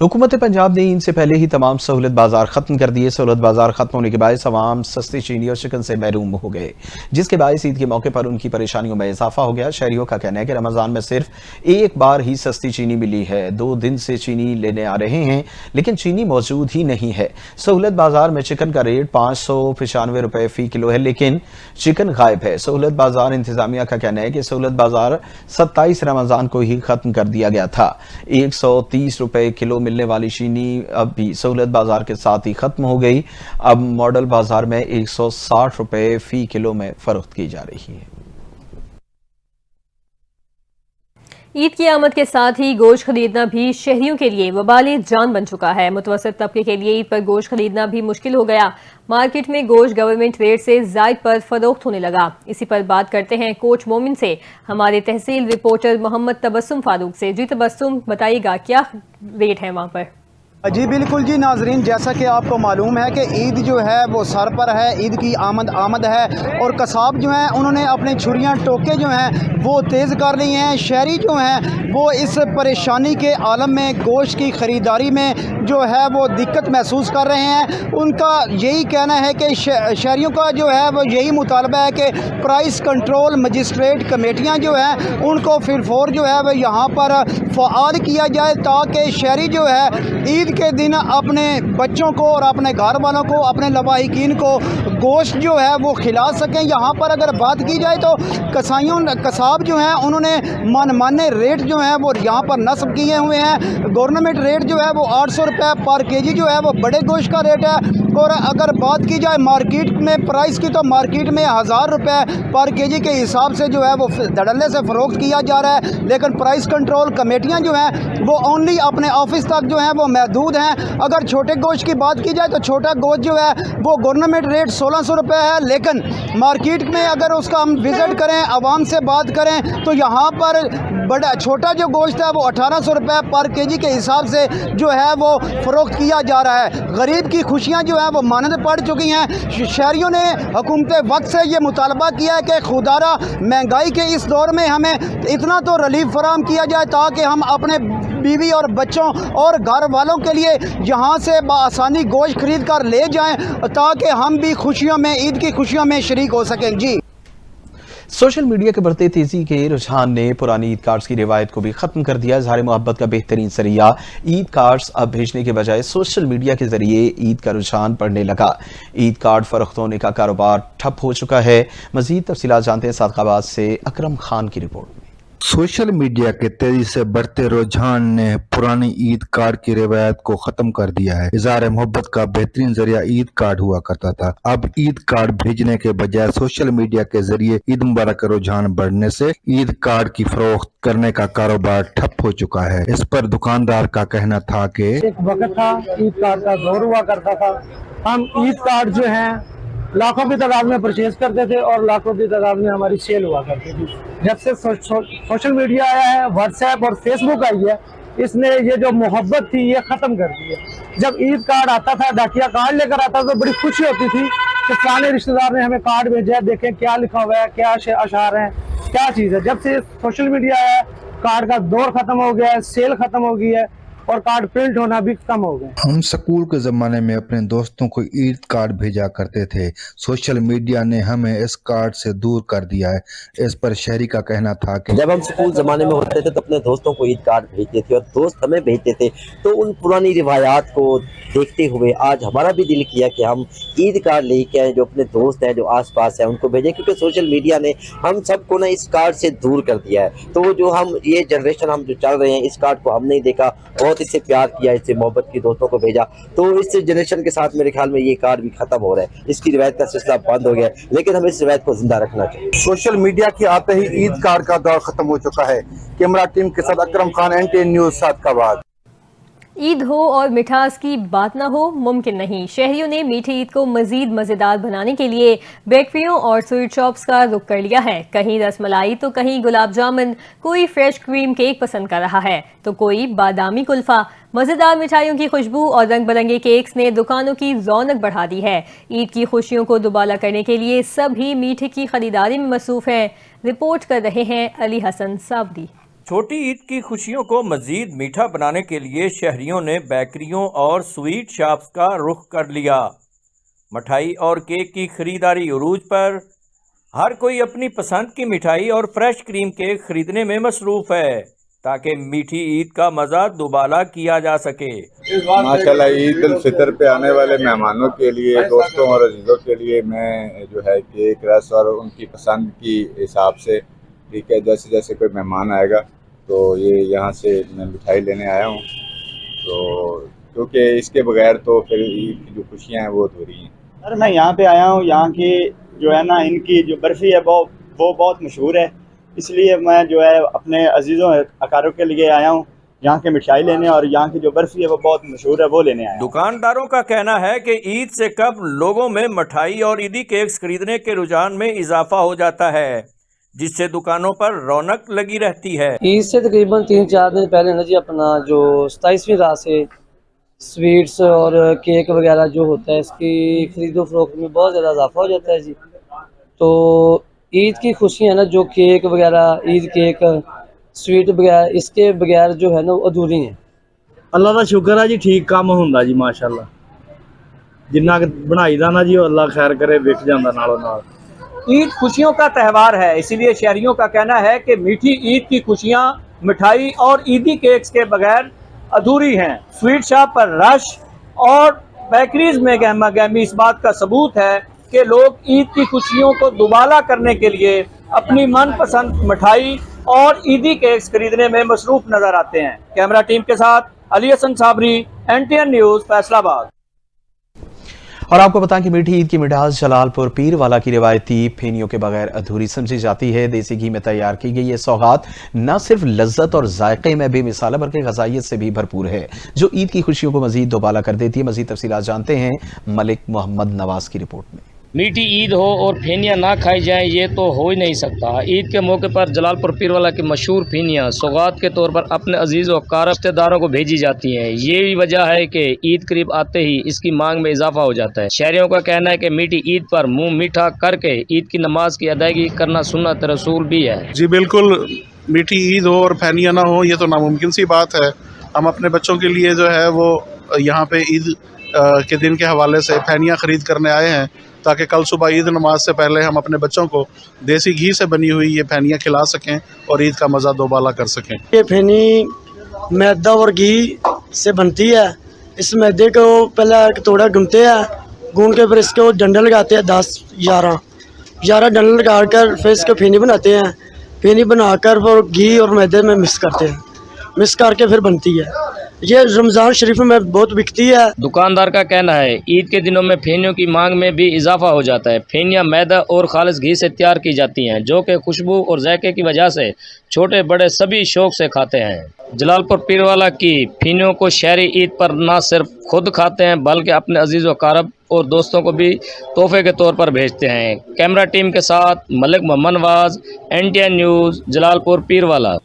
हुकूमत पंजाब ने ईद से पहले ही तमाम सहूलत बाजार खत्म कर दिए। सहूलत बाजार खत्म होने के बायस अवाम सस्ती चीनी और चिकन से महरूम हो गए, जिसके बायस ईद के मौके पर उनकी परेशानियों में इजाफा हो गया। शहरियों का कहना है कि रमजान में सिर्फ एक बार ही सस्ती चीनी मिली है। 2 दिन से चीनी लेने आ रहे हैं लेकिन चीनी मौजूद ही नहीं है। सहूलत बाजार में चिकन का रेट 595 रुपए फी किलो है लेकिन चिकन गायब है। सहूलत बाजार इंतजामिया का कहना है कि सहूलत बाजार 27 रमजान को ही खत्म कर दिया गया था। 130 रुपए किलो मिलने वाली चीनी अब भी सहूलत बाजार के साथ ही खत्म हो गई। अब मॉडल बाजार में 160 रुपए फी किलो में फरोख्त की जा रही है। ईद की आमद के साथ ही गोश्त खरीदना भी शहरियों के लिए वबाली जान बन चुका है। मुतवसत तबके के लिए ईद पर गोश्त खरीदना भी मुश्किल हो गया। मार्केट में गोश्त गवर्नमेंट रेट से जायद पर फरोख्त होने लगा। इसी पर बात करते हैं कोच मोमिन से, हमारे तहसील रिपोर्टर मोहम्मद तबस्सुम फारूक से। जी तबस्सुम, बताइएगा क्या रेट है वहाँ पर? जी बिल्कुल जी नाजरीन, जैसा कि आपको मालूम है कि ईद जो है वो सर पर है, ईद की आमद है और कसाब जो हैं उन्होंने अपनी छुरियां टोके जो हैं वो तेज़ कर ली हैं। शहरी जो हैं वो इस परेशानी के आलम में गोश्त की ख़रीदारी में जो है वो दिक्कत महसूस कर रहे हैं। उनका यही कहना है कि शहरियों का जो है वो यही मुतालबा है कि प्राइस कंट्रोल मजिस्ट्रेट कमेटियाँ जो हैं उनको फिलफोर जो है वो यहाँ पर फ़आल किया जाए ताकि शहरी जो है ईद के दिन अपने बच्चों को और अपने घर वालों को, अपने लवाहिकीन को गोश्त जो है वो खिला सकें। यहाँ पर अगर बात की जाए तो कसाब जो हैं उन्होंने मनमाने रेट जो हैं वो यहाँ पर नस्ब किए हुए हैं। गवर्नमेंट रेट जो है वो 800 रुपये पर केजी जो है वो बड़े गोश्त का रेट है। और अगर बात की जाए मार्केट में प्राइस की तो मार्केट में 1000 रुपये पर केजी के हिसाब से जो है वो धड़ल्ले से फ़रोख्त किया जा रहा है। लेकिन प्राइस कंट्रोल कमेटियाँ जो हैं वो ओनली अपने ऑफिस तक जो हैं वो महदूद हैं। अगर छोटे गोश्त की बात की जाए तो छोटा गोश्त जो है वो गवर्नमेंट रेट 1600 रुपये है, लेकिन मार्केट में अगर उसका हम विज़िट करें, आवाम से बात करें तो यहाँ पर बड़ा छोटा जो गोश्त है वो 1800 रुपये पर केजी के हिसाब से जो है वो फ़रोख्त किया जा रहा है। गरीब की खुशियाँ जो है वो मानद पड़ चुकी हैं। शहरियों ने हुकूमत वक्त से ये मुतालबा किया है कि खुदारा महंगाई के इस दौर में हमें इतना तो रिलीफ फराहम किया जाए ताकि हम अपने बीवी और बच्चों और घर वालों के लिए यहाँ से बआसानी गोश्त खरीद कर ले जाएं ताकि हम भी खुशियों में, ईद की खुशियों में शरीक हो सकें। जी, सोशल मीडिया के बढ़ते तेजी के रुझान ने पुरानी ईद कार्ड्स की रिवायत को भी खत्म कर दिया। इज़हार मोहब्बत का बेहतरीन जरिया ईद कार्ड्स अब भेजने के बजाय सोशल मीडिया के जरिए ईद का रुझान बढ़ने लगा। ईद कार्ड फरोख्त होने का कारोबार ठप हो चुका है। मजीद तफसीलात जानते हैं सादकाबाद से अकरम खान की रिपोर्ट में। सोशल मीडिया के तेजी से बढ़ते रुझान ने पुरानी ईद कार्ड की रिवायत को खत्म कर दिया है। इज़हार मोहब्बत का बेहतरीन जरिया ईद कार्ड हुआ करता था। अब ईद कार्ड भेजने के बजाय सोशल मीडिया के जरिए ईद मुबारक का रुझान बढ़ने से ईद कार्ड की फरोख्त करने का कारोबार ठप हो चुका है। इस पर दुकानदार का कहना था कि एक वक्त था ईद कार्ड का दौर हुआ करता था। हम ईद कार्ड जो है लाखों की तादाद में परचेज करते थे और लाखों की तादाद में हमारी सेल हुआ करती थी। जब से सोशल मीडिया आया है, व्हाट्सएप और फेसबुक आई है, इसने ये जो मोहब्बत थी ये ख़त्म कर दी है। जब ईद कार्ड आता था, डाकिया कार्ड लेकर आता था तो बड़ी खुशी होती थी कि फलाने रिश्तेदार ने हमें कार्ड भेजा है, देखें क्या लिखा हुआ है, क्या अशार हैं, क्या चीज़ है। जब से सोशल मीडिया है, कार्ड का दौर खत्म हो गया है, सेल खत्म हो गई है और कार्ड प्रिंट होना भी कम हो गया। हम स्कूल के ज़माने में अपने दोस्तों को ईद कार्ड भेजा करते थे। सोशल मीडिया ने हमें इस कार्ड से दूर कर दिया है। इस पर शहरी का कहना था कि जब हम स्कूल ज़माने में होते थे तो अपने दोस्तों को ईद कार्ड भेजते थे और दोस्त हमें भेजते थे, तो उन पुरानी रिवायात को देखते हुए आज हमारा भी दिल किया कि हम ईद कार्ड लेके आए, जो अपने दोस्त हैं जो आसपास हैं उनको भेजें, क्योंकि सोशल मीडिया ने हम सबको ना इस कार्ड से दूर कर दिया है। तो वो जो हम ये जनरेशन हम जो चल रहे हैं, इस कार्ड को हम नहीं देखा, बहुत इससे प्यार किया, इससे मोहब्बत की, दोस्तों को भेजा, तो इस जनरेशन के साथ मेरे ख्याल में ये कार्ड भी खत्म हो रहा है, इसकी रिवायत का सिलसिला बंद हो गया है, लेकिन हमें इस रिवायत को जिंदा रखना चाहिए। सोशल मीडिया के आते ही ईद कार्ड का दौर खत्म हो चुका है। कैमरा टीम के साथ अकरम खान, NTN न्यूज़, सादकाबाद। ईद हो और मिठास की बात ना हो, मुमकिन नहीं। शहरियों ने मीठी ईद को मजीद मज़ेदार बनाने के लिए बेकरियों और स्वीट शॉप्स का रुख कर लिया है। कहीं रसमलाई तो कहीं गुलाब जामुन, कोई फ्रेश क्रीम केक पसंद कर रहा है तो कोई बादामी कुल्फा। मज़ेदार मिठाइयों की खुशबू और रंग बिरंगे केक्स ने दुकानों की रौनक बढ़ा दी है। ईद की खुशियों को दुबाला करने के लिए सभी मीठे की खरीदारी में मसरूफ़ हैं। रिपोर्ट कर रहे हैं अली हसन साबरी। छोटी ईद की खुशियों को मजीद मीठा बनाने के लिए शहरियों ने बेकरियों और स्वीट शॉप्स का रुख कर लिया। मिठाई और केक की खरीदारी उरूज पर, हर कोई अपनी पसंद की मिठाई और फ्रेश क्रीम केक खरीदने में मसरूफ है ताकि मीठी ईद का मज़ा दुबाला किया जा सके। माशाल्लाह, ईद उल फितर पे आने वाले मेहमानों के लिए, दोस्तों और अजीज़ों के लिए मैं जो है केक, रस और उनकी पसंद की हिसाब से, ठीक है, जैसे जैसे कोई मेहमान आएगा तो ये यहाँ से मैं मिठाई लेने आया हूँ, तो क्योंकि इसके बगैर तो फिर ईद की जो खुशियाँ हैं वो अधूरी हैं। सर मैं यहाँ पे आया हूँ, यहाँ की जो है ना इनकी जो बर्फ़ी है वो बहुत मशहूर है, इसलिए मैं जो है अपने अजीज़ों अकारों के लिए आया हूँ यहाँ की मिठाई लेने, और यहाँ की जो बर्फ़ी है वो बहुत मशहूर है, वो लेने आया। दुकानदारों का कहना है कि ईद से कब लोगों में मिठाई और ईदी केक्स खरीदने के रुझान में इजाफा हो जाता है, जिससे दुकानों पर रौनक लगी रहती है। ईद से तकरीबन 3-4 दिन पहले ना जी अपना जो 27वीं रात से स्वीट्स और केक वगैरह जो होता है इसकी खरीदो फरोख्त में बहुत ज़्यादा इजाफा हो जाता है जी। तो ईद की खुशियाँ ना जो केक वगैरह, ईद केक, स्वीट वगैरह, इसके बगैर जो है ना वो अधूरी हैं। अल्लाह का शुक्र है जी, ठीक काम हुंदा जी माशाल्लाह। जिन्ना बनाईदा ना जी अल्लाह खैर करे, विक जांदा नालों नाल। ईद खुशियों का त्यौहार है, इसीलिए शहरियों का कहना है कि मीठी ईद की खुशियाँ मिठाई और ईदी केक्स के बगैर अधूरी हैं। स्वीट शॉप पर रश और बेकरीज में गहमा गहमी इस बात का सबूत है कि लोग ईद की खुशियों को दुबाला करने के लिए अपनी मनपसंद मिठाई और ईदी केक्स खरीदने में मसरूफ नजर आते हैं। कैमरा टीम के साथ अली हसन साबरी, NTN न्यूज़, फैसलाबाद। और आपको बताएं कि मीठी ईद की मिठास जलालपुर पीर वाला की रिवायती फेनियों के बगैर अधूरी समझी जाती है। देसी घी में तैयार की गई ये सौगात न सिर्फ लज्जत और जायके में भी मिसाल बल्कि गजाइत से भी भरपूर है, जो ईद की खुशियों को मजीद दोबाला कर देती है। मजीद तफसीलात जानते हैं मलिक मोहम्मद नवाज की रिपोर्ट में। मीठी ईद हो और फेनियाँ ना खाई जाएं ये तो हो ही नहीं सकता। ईद के मौके पर जलालपुर पीरवाला की मशहूर फेनियाँ सौगात के तौर पर अपने अजीज़ व कार रिश्तेदारों को भेजी जाती हैं। ये भी वजह है कि ईद करीब आते ही इसकी मांग में इजाफा हो जाता है। शहरियों का कहना है कि मीठी ईद पर मुंह मीठा करके ईद की नमाज की अदायगी करना सुन्नत रसूल भी है। जी बिल्कुल, मीठी ईद हो और फेनियाँ ना हो ये तो नामुमकिन सी बात है। हम अपने बच्चों के लिए जो है वो यहाँ पे ईद के दिन के हवाले से फेनियाँ ख़रीद करने आए हैं, ताकि कल सुबह ईद नमाज से पहले हम अपने बच्चों को देसी घी से बनी हुई ये फेनियाँ खिला सकें और ईद का मज़ा दोबाला कर सकें। ये फेनी मैदा और घी से बनती है। इस मैदे को पहले थोड़ा गूंथते हैं, गूंद के फिर इसको डंडे लगाते हैं 10-11 डंडे लगा कर फिर इसको फेनी बनाते हैं। फेनी बनाकर वो घी और मैदे में मिक्स करते हैं, मिक्स करके फिर बनती है। ये रमज़ान शरीफ में बहुत बिकती है। दुकानदार का कहना है ईद के दिनों में फेनियों की मांग में भी इजाफा हो जाता है। फेनियाँ मैदा और खालिस घी से तैयार की जाती हैं, जो कि खुशबू और जायके की वजह से छोटे बड़े सभी शौक से खाते हैं। जलालपुर पीरवाला की फेनियों को शहरी ईद पर न सिर्फ खुद खाते हैं बल्कि अपने अजीज़ व कारब और दोस्तों को भी तोहफे के तौर पर भेजते हैं। कैमरा टीम के साथ मलिक मोहम्मद नवाज, NTN न्यूज़, जलालपुर पीरवाला।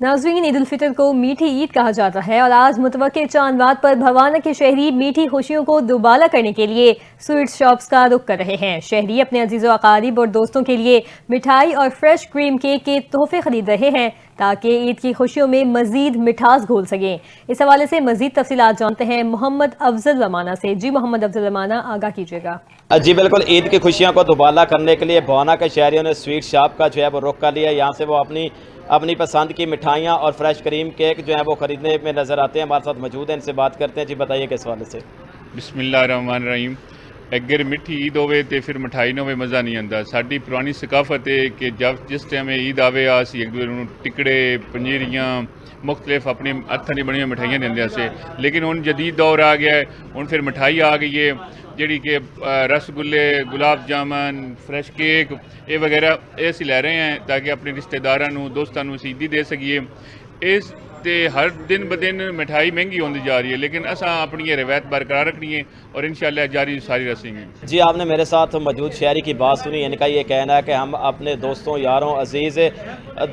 नाज़रीन, ईद उल फितर को मीठी ईद कहा जाता है और आज मुतवक्के चांद रात पर भवाना के शहरी मीठी खुशियों को दुबाला करने के लिए स्वीट शॉप्स का रुख कर रहे हैं। शहरी अपने अजीज़ो अकारीब और दोस्तों के लिए मिठाई और फ्रेश क्रीम केक के तोहफे खरीद रहे हैं ताकि ईद की खुशियों में मजीद मिठास घोल सकें। इस हवाले से मजीद तफसीलात जानते हैं मोहम्मद अफजल रमाना से। जी मोहम्मद अफजल रमाना, आगाह कीजिएगा। जी बिल्कुल, ईद की खुशियों को दुबाला करने के लिए भवाना के शहरियों ने स्वीट शॉप का जो है वो रुख कर लिया। यहाँ से वो अपनी पसंद की मिठाइयाँ और फ्रेश क्रीम केक जो है वो खरीदने में नज़र आते हैं। हमारे साथ मौजूद हैं, इनसे बात करते हैं। जी बताइए किस वाले से। बिस्मिल्लाहिर्रहमानिर्रहीम। अगर मिठी ईद होवे तो फिर मिठाई ना होवे मज़ा नहीं आता। साडी पुरानी सकाफत है कि जब जिस टाइम ईद आवे असी एक दूसरे नूं टिकड़े पंजीरियाँ मुख्तलिफ अपने हत्थां दी बनी मिठाइयाँ देंदे से, लेकिन हुण जदीद दौर आ गया है। हुण फिर मिठाई आ गई है जिहड़ी कि रसगुल्ले, गुलाब जामुन, फ्रैश केक ये वगैरह ये असीं लै रहे हैं ताकि अपने रिश्तेदारां नूं दोस्तां नूं ईदी दे सकीए। इस ते हर दिन ब दिन मिठाई महंगी होती जा रही है, लेकिन असां अपनी ये रवायत बरकरार रखनी है और इंशाअल्लाह जारी सारी रखेंगे। जी आपने मेरे साथ मौजूद शहरी की बात सुनी। इनका ये कहना है कि हम अपने दोस्तों, यारों, अजीज़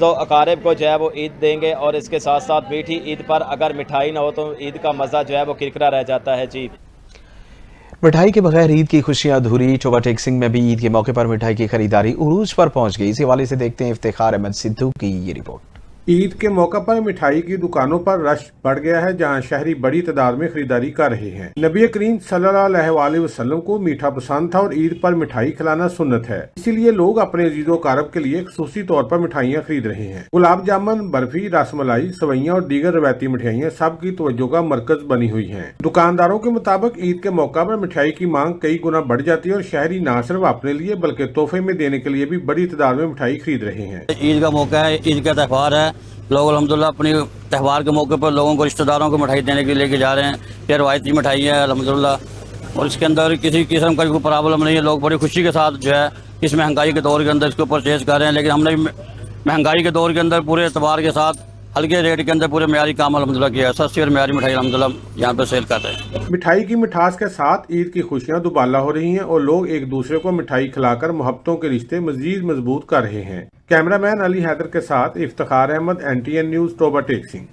दो अकारिब को जो है वो ईद देंगे और इसके साथ साथ मीठी ईद पर अगर मिठाई ना हो तो ईद का मज़ा जो है वो किरकिरा रह जाता है। जी मिठाई के बगैर ईद की खुशियां अधूरी। ओवरटेक सिंह में भी ईद के मौके पर मिठाई की खरीदारी उरूज पर पहुंच गई। इसी हवाले से देखते हैं इफ्तिखार अहमद सिद्धू की ये रिपोर्ट। ईद के मौका पर मिठाई की दुकानों पर रश बढ़ गया है, जहां शहरी बड़ी तादाद में खरीदारी कर रहे हैं। नबी करीम सल्लल्लाहु अलैहि वसल्लम को मीठा पसंद था और ईद पर मिठाई खिलाना सुन्नत है, इसीलिए लोग अपने अजीजों कारब के लिए खुसूसी तौर पर मिठाइयाँ खरीद रहे हैं। गुलाब जामुन, बर्फी, रसमलाई, सवैयाँ और दीगर रवायती मिठाइयाँ सबकी तवज्जो का मरकज बनी हुई है। दुकानदारों के मुताबिक ईद के मौका पर मिठाई की मांग कई गुना बढ़ जाती है और शहरी न सिर्फ अपने लिए बल्कि तोहफे में देने के लिए भी बड़ी तादाद में मिठाई खरीद रहे हैं। ईद का मौका है, ईद का त्यौहार है। लोग अल्हम्दुलिल्लाह अपनी त्यौहार के मौके पर लोगों को, रिश्तेदारों को मिठाई देने के लिए लेके जा रहे हैं। ये रवायती मिठाई है अल्हम्दुलिल्लाह, और इसके अंदर किसी किस्म का कोई प्रॉब्लम नहीं है। लोग बड़ी खुशी के साथ जो है इस महंगाई के दौर के अंदर इसको परचेज कर रहे हैं, लेकिन हमने महंगाई के दौर के अंदर पूरे एतबार के साथ हल्के रेट के अंदर पूरे म्यारी काम अल्हम्दुलिल्लाह किया है। सस्ती और म्यारी मिठाई अल्हम्दुलिल्लाह यहाँ पे सेल कर रहे हैं। मिठाई की मिठास के साथ ईद की खुशियां दुबाला हो रही हैं और लोग एक दूसरे को मिठाई खिलाकर मोहब्बतों के रिश्ते मजीद मजबूत कर रहे हैं। कैमरामैन अली हैदर के साथ इफ्तिखार अहमद, NTN न्यूज़, ओवरटेक सिंह।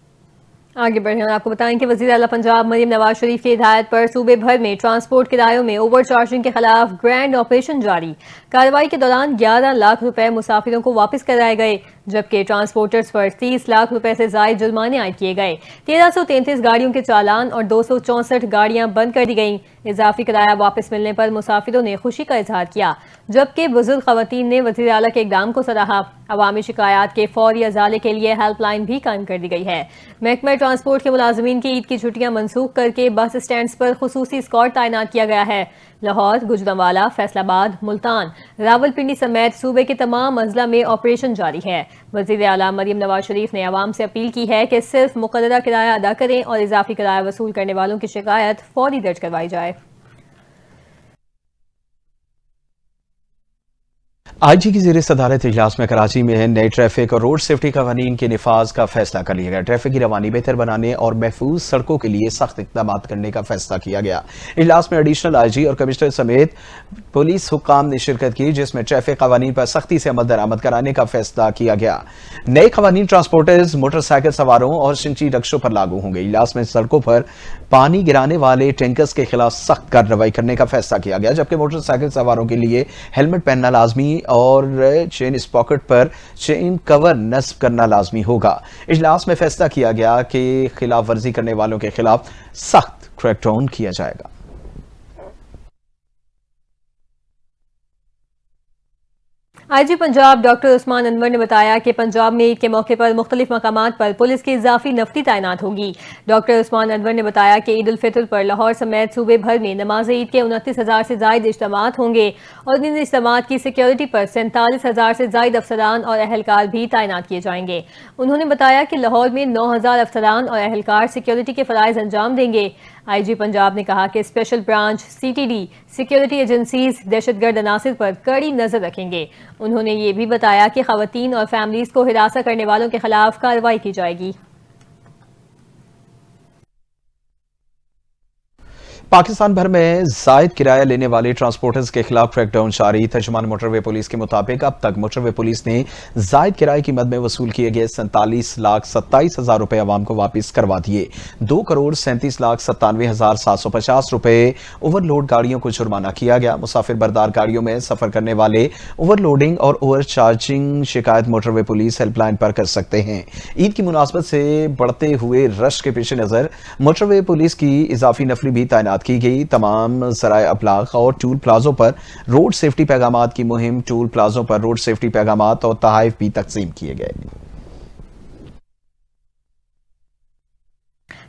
आगे बढ़े और आपको बताएं कि वज़ीर आला पंजाब मरियम नवाज शरीफ की हिदायत पर सूबे भर में ट्रांसपोर्ट किरायों में ओवर चार्जिंग के खिलाफ ग्रैंड ऑपरेशन जारी। कार्रवाई के दौरान 11 लाख रुपए मुसाफिरों को वापस कराए गए, जबकि ट्रांसपोर्टर्स पर 30 लाख रुपए से ज़ायद जुर्माने आयद किए गए। 1333 गाड़ियों के चालान और 264 गाड़ियां बंद कर दी गईं। इजाफी किराया वापस मिलने पर मुसाफिरों ने खुशी का इजहार किया, जबकि बुजुर्ग खवातीन ने वज़ीर आला के इक़दाम को सराहा। अवामी शिकायत के फौरी अजाले के लिए हेल्पलाइन भी कायम कर दी गई है। महकमा ट्रांसपोर्ट के मुलाजमीन की ईद की छुट्टियां मनसूख करके बस स्टैंड्स पर खुसूसी स्कॉट तैनात किया गया है। लाहौर, गुजरांवाला, फैसलाबाद, मुल्तान, रावलपिंडी समेत सूबे के तमाम अजला में ऑपरेशन जारी है। वज़ीर आला मरियम नवाज शरीफ ने अवाम से अपील की है कि सिर्फ मुक़र्ररा किराया अदा करें और इजाफी किराया वसूल करने वालों की शिकायत फौरी दर्ज करवाई जाए। IG की ज़ेरे सदारत इजलास में कराची में नए ट्रैफिक और रोड सेफ्टी कवानीन के निफाज का फैसला कर लिया गया। ट्रैफिक की रवानी बेहतर बनाने और महफूज सड़कों के लिए सख्त इक़दाम करने का फैसला किया गया। इजलास में एडिशनल IG और कमिश्नर समेत पुलिस हुक्काम ने शिरकत की, जिसमें ट्रैफिक कवानीन पर सख्ती से अमल दरामद कराने का फैसला किया गया। नए कवानीन ट्रांसपोर्टर्स, मोटरसाइकिल सवारों और सिंची रक्शों पर लागू होंगे। इजलास में सड़कों पर पानी गिराने वाले टैंकर्स के खिलाफ सख्त कार्रवाई करने का फैसला किया गया, जबकि मोटरसाइकिल सवारों के लिए हेलमेट पहनना लाजमी और चेन स्पॉकेट पर चेन कवर नस्ब करना लाजमी होगा। इजलास में फैसला किया गया कि खिलाफ वर्जी करने वालों के खिलाफ सख्त क्रैकडाउन किया जाएगा। IG पंजाब डॉक्टर उस्मान अनवर ने बताया कि पंजाब में ईद के मौके पर मुख्तलिफ मकामात पर पुलिस की इजाफी नफ्ती तैनात होगी। डॉक्टर उस्मान अनवर ने बताया कि ईद उल फितर पर लाहौर समेत सूबे भर में नमाज ईद के 29,000 से जायद इज्तिमात होंगे और इन इज्तिमात की सिक्योरिटी पर 47,000 से जायद अफसरान और अहलकार भी तैनात किए जाएंगे। उन्होंने बताया कि लाहौर में 9,000 अफसरान और अहलकार सिक्योरिटी के फराइज अंजाम देंगे। IG पंजाब ने कहा कि special branch, CTD, security agencies दहशतगर्द अनासिर पर कड़ी नजर रखेंगे। उन्होंने ये भी बताया कि खवातीन और फैमिलीज को हिरासत करने वालों के खिलाफ कार्रवाई की जाएगी। पाकिस्तान भर में जायद किराया लेने वाले ट्रांसपोर्टर्स के खिलाफ क्रैकडाउन जारी। तर्जुमान मोटरवे पुलिस के मुताबिक अब तक मोटरवे पुलिस ने जायद किराए की मद में वसूल किए गए 47,27,000 रुपए अवाम को वापस करवा दिए। 2,37,97,750 रुपए ओवरलोड गाड़ियों को जुर्माना किया गया। मुसाफिर बरदार गाड़ियों में सफर करने वाले ओवरलोडिंग और ओवर चार्जिंग शिकायत मोटरवे पुलिस हेल्पलाइन पर कर सकते हैं। ईद की मुनासबत से बढ़ते हुए रश के पेश नजर मोटरवे पुलिस की इजाफी नफरी भी तैनात की गई। तमाम ज़राए अबलाग और टूल प्लाजों पर रोड सेफ्टी पैगामात की मुहिम, टूल प्लाजों पर रोड सेफ्टी पैगामात और तहाइफ भी तकसीम किए गए।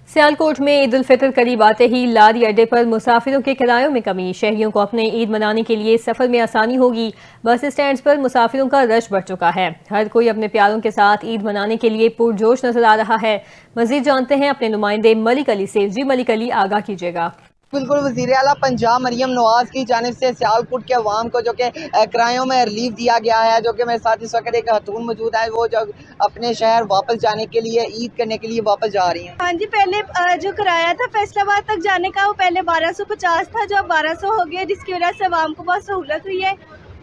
सियालकोट में ईद उल फितर करीब आते ही लारी अड्डे पर मुसाफिरों के किरायों में कमी। शहरियों को अपने ईद मनाने के लिए सफर में आसानी होगी। बस स्टैंड्स पर मुसाफिरों का रश बढ़ चुका है। हर कोई अपने प्यारों के साथ ईद मनाने के लिए पुरजोश नजर आ रहा है। मजीद जानते हैं अपने नुमाइंदे मलिक अली से। जी मलिक अली, आगाह कीजिएगा। बिल्कुल, वज़ीर आला पंजाब मरियम नवाज की जानिब से सियालकोट के अवाम को जो कि किरायों में रिलीफ दिया गया है, जो कि मेरे साथ इस वक्त एक खातून मौजूद है, वो जो अपने शहर वापस जाने के लिए ईद करने के लिए वापस जा रही हैं। हाँ जी, पहले जो किराया था फैसलाबाद तक जाने का वो पहले 1250 था, जो अब 1200 हो गया, जिसकी वजह से अवाम को बहुत सहूलत हुई है।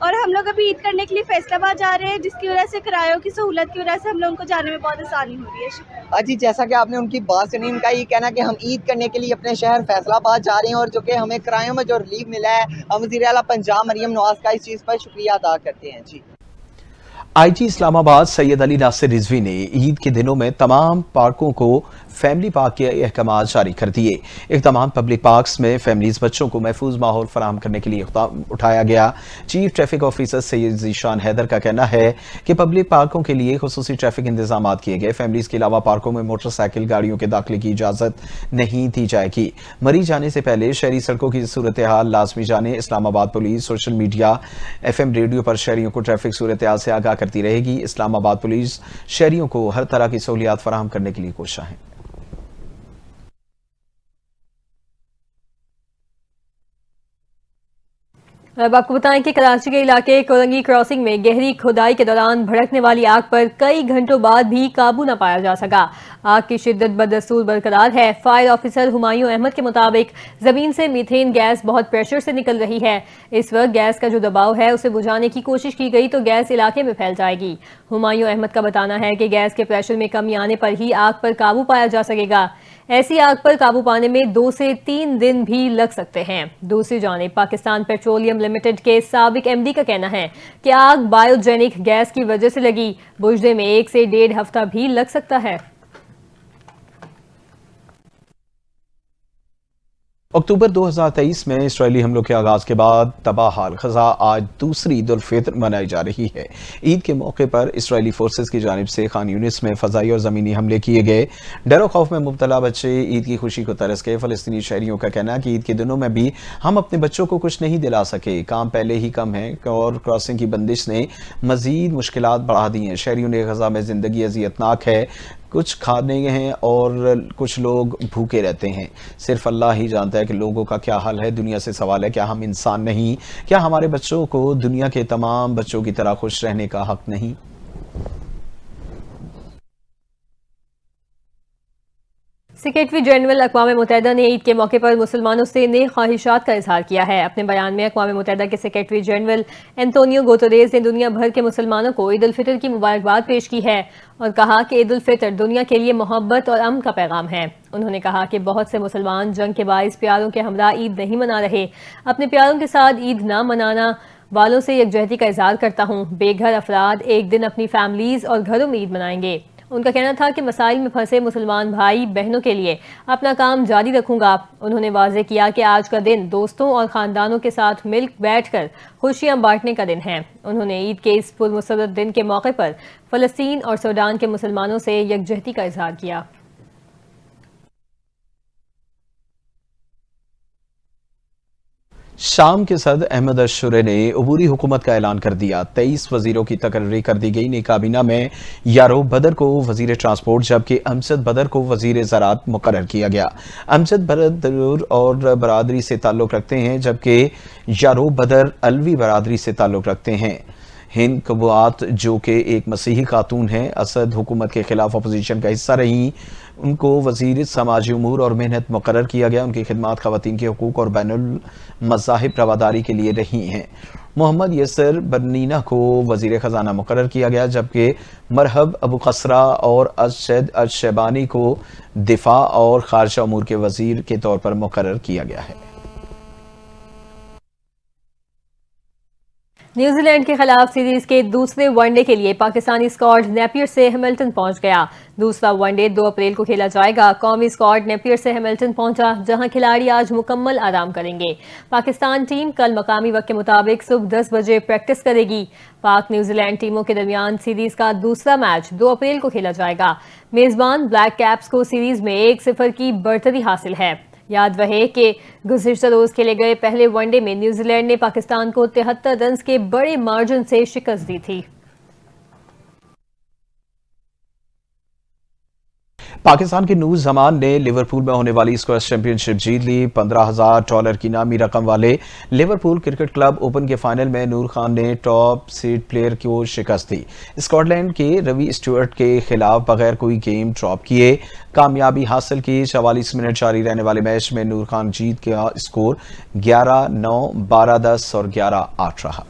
और हम लोग अभी ईद करने के लिए फैसलाबाद जा रहे हैं, जिसकी वजह से किरायों की सहूलत की वजह से हम लोगों को जाने में बहुत आसानी हो रही है। जी, जैसा कि आपने उनकी बात सुनी, उनका ये कहना कि हम ईद करने के लिए अपने शहर फैसलाबाद जा रहे हैं और जो कि हमें किरायों में जो रिलीफ मिला है, हम वज़ीर आला पंजाब मरियम नवाज का इस चीज़ पर शुक्रिया अदा करते हैं। जी, आईजी इस्लामाबाद सैयद अली नासिर रिजवी ने ईद के दिनों में तमाम पार्कों को फैमिली पार्क के अहकामात जारी कर दिए। इक़दाम पब्लिक पार्क्स में फैमिलीज बच्चों को महफूज माहौल फराहम करने के लिए उठाया गया। Chief traffic officer Syed Zeeshan Haider का कहना है कि पब्लिक पार्कों के लिए खुसूसी ट्रैफिक इंतजाम किए गए। फैमिलीज के अलावा पार्कों में मोटरसाइकिल गाड़ियों के दाखिले की इजाज़त नहीं दी जाएगी। मरीज जाने से पहले शहरी सड़कों की सूरत हाल लाजमी जाने। Islamabad police social media, FM radio पर शहरियों को ट्रैफिक सूरत हाल से आगाह करती रहेगी। इस्लामाबाद पुलिस शहरियों को हर तरह की सहूलियात फराहम करने के लिए कोशिश है। अब आपको बताएं कि कराची के इलाके कोरंगी क्रॉसिंग में गहरी खुदाई के दौरान भड़कने वाली आग पर कई घंटों बाद भी काबू न पाया जा सका। आग की शिद्दत बदस्तूर बरकरार है। फायर ऑफिसर हुमायूं अहमद के मुताबिक जमीन से मीथेन गैस बहुत प्रेशर से निकल रही है। इस वक्त गैस का जो दबाव है उसे बुझाने की कोशिश की गई तो गैस इलाके में फैल जाएगी। हुमायूं अहमद का बताना है कि गैस के प्रेशर में कमी आने पर ही आग पर काबू पाया जा सकेगा। ऐसी आग पर काबू पाने में 2 से 3 दिन भी लग सकते हैं। दूसरी जानिब पाकिस्तान पेट्रोलियम लिमिटेड के साबिक MD का कहना है कि आग बायोजेनिक गैस की वजह से लगी। बुझने में 1 से 1.5 हफ्ता भी लग सकता है। अक्टूबर 2023 में इसराइली हमलों के आगाज के बाद तबाहाल खज़ा आज दूसरी ईद उल फितर मनाई जा रही है। ईद के मौके पर इसराइली फोर्सेस की जानिब से खान यूनिस में फ़ज़ाई और ज़मीनी हमले किए गए। डर खौफ में मुब्तला बच्चे ईद की खुशी को तरस गए। फ़लस्तीनी शहरियों का कहना कि ईद के दिनों में भी हम अपने बच्चों को कुछ नहीं दिला सके। काम पहले ही कम है और क्रॉसिंग की बंदिश ने मज़ीद मुश्किलात बढ़ा दी हैं। शहरियों ने गज़ा में ज़िंदगी अज़ियतनाक है, कुछ खाने हैं और कुछ लोग भूखे रहते हैं। सिर्फ अल्लाह ही जानता है कि लोगों का क्या हाल है। दुनिया से सवाल है, क्या हम इंसान नहीं? क्या हमारे बच्चों को दुनिया के तमाम बच्चों की तरह खुश रहने का हक नहीं? सेक्रेटरी जनरल अक़वाम मुत्तहिदा ने ईद के मौके पर मुसलमानों से नेक ख्वाहिशात का इजहार किया है। अपने बयान में अक़वाम मुत्तहिदा के सेक्रेटरी जनरल एंटोनियो गुतेरेस ने दुनिया भर के मुसलमानों को ईद उल फितर की मुबारकबाद पेश की है और कहा कि ईद उल फितर दुनिया के लिए मोहब्बत और अमन का पैगाम है। उन्होंने कहा कि बहुत से मुसलमान जंग के बाइस प्यारों के हमरा ईद नहीं मना रहे। अपने प्यारों के साथ ईद ना मनाना वालों से यकजहती का इजहार करता हूँ। बेघर अफराद एक दिन अपनी फैमिलीज और घरों में ईद मनाएंगे। उनका कहना था कि मसाइल में फंसे मुसलमान भाई बहनों के लिए अपना काम जारी रखूंगा। उन्होंने वाज़ेह किया कि आज का दिन दोस्तों और ख़ानदानों के साथ मिल बैठकर खुशियां बांटने का दिन है। उन्होंने ईद के इस पुरमसरत दिन के मौके पर फ़लस्तीन और सूडान के मुसलमानों से यकजहती का इजहार किया। शाम के सदर अहमद अशुरे ने अबूरी हुकूमत का ऐलान कर दिया। 23 वजीरों की तकर्री कर दी गई। नई काबीना में यारोब बदर को वजीर ट्रांसपोर्ट जबकि अमजद बदर को वजीर ज़राअत मुकर्रर किया गया। अमजद बदर और बरादरी से ताल्लुक़ रखते हैं जबकि यारोब बदर अलवी बरादरी से ताल्लुक़ रखते हैं। हिंद कबूआत जो कि एक मसीही खातून है, असद हुकूमत के खिलाफ अपोजिशन का हिस्सा रही। उनको वजीर समाजी उमूर और मेहनत मुकर्रर किया गया। उनकी खिदमात खवातीन के हकूक और बैनुल मज़ाहिब रवादारी के लिए रही हैं। मोहम्मद यसर बर्नीना को वजीर खजाना मुकर्रर किया गया, जबकि मरहब अबू कसरा और अशद अशबानी को दिफा और खारजा उमूर के वजीर के तौर पर मुकर्रर किया गया है। न्यूजीलैंड के खिलाफ सीरीज के दूसरे वनडे के लिए पाकिस्तानी स्क्वाड नेपियर से हैमिल्टन पहुंच गया। दूसरा वनडे 2 अप्रैल को खेला जाएगा। कौमी स्क्वाड नेपियर से हैमिल्टन पहुंचा, जहां खिलाड़ी आज मुकम्मल आराम करेंगे। पाकिस्तान टीम कल मकामी वक्त के मुताबिक सुबह 10 बजे प्रैक्टिस करेगी। पाक न्यूजीलैंड टीमों के दरमियान सीरीज का दूसरा मैच 2 अप्रैल को खेला जाएगा। मेजबान ब्लैक कैप्स को सीरीज में 1-0 की बढ़तरी हासिल है। याद रहे कि गुज़िश्ता रोज खेले गए पहले वनडे में न्यूजीलैंड ने पाकिस्तान को 73 रन के बड़े मार्जिन से शिकस्त दी थी। पाकिस्तान के नूर जमान ने लिवरपूल में होने वाली स्क्वैश चैंपियनशिप जीत ली। $15,000 की नामी रकम वाले लिवरपूल क्रिकेट क्लब ओपन के फाइनल में नूर खान ने टॉप सीड प्लेयर को शिकस्त दी। स्कॉटलैंड के रवि स्टुअर्ट के खिलाफ बगैर कोई गेम ड्रॉप किए कामयाबी हासिल की। 44 मिनट जारी रहने वाले मैच में नूर खान जीत का स्कोर 11-9, 12-10 और 11-8 रहा।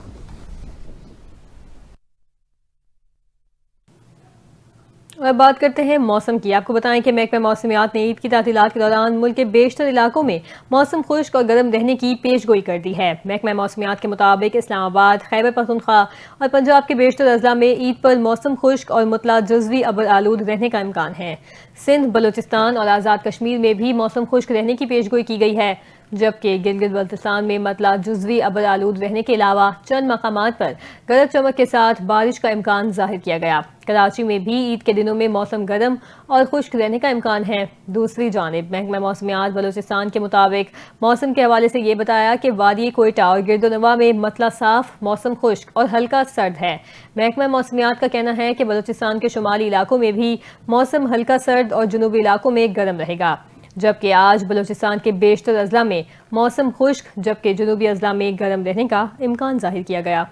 और बात करते हैं मौसम की। आपको बताएं कि महकमा मौसमियात ने ईद की तातीलात के दौरान मुल्क के बेशतर इलाकों में मौसम खुश्क और गर्म रहने की पेशगोई कर दी है। महकमा मौसमियात के मुताबिक इस्लामाबाद, खैबर पख्तूनख्वा और पंजाब के बेशतर अजला में ईद पर मौसम खुश्क और मुतला जुज़वी अबर आलूद रहने का इम्कान है। सिंध, बलूचिस्तान और आज़ाद कश्मीर में भी मौसम खुश्क रहने की पेशगोई की गई है, जबकि गिलगित बल्तिस्तान में मतला जुज़वी अबर आलूद रहने के अलावा चंद मकामात पर गरज चमक के साथ बारिश का इम्कान जाहिर किया गया। कराची में भी ईद के दिनों में मौसम गर्म और खुश्क रहने का इम्कान है। दूसरी जानिब महकमा मौसमियात बलूचिस्तान के मुताबिक मौसम के हवाले से ये बताया कि वादी कोयटा और गिरदोनवा में मतला साफ, मौसम खुश्क और हल्का सर्द है। महकमा मौसमियात का कहना है कि बलूचिस्तान के शुमाली इलाकों में भी मौसम हल्का सर्द और जनूबी इलाकों में गर्म रहेगा, जबकि आज बलूचिस्तान के बेशतर अजला में मौसम खुश्क जबकि जनूबी अजला में गर्म रहने का इम्कान जाहिर किया गया।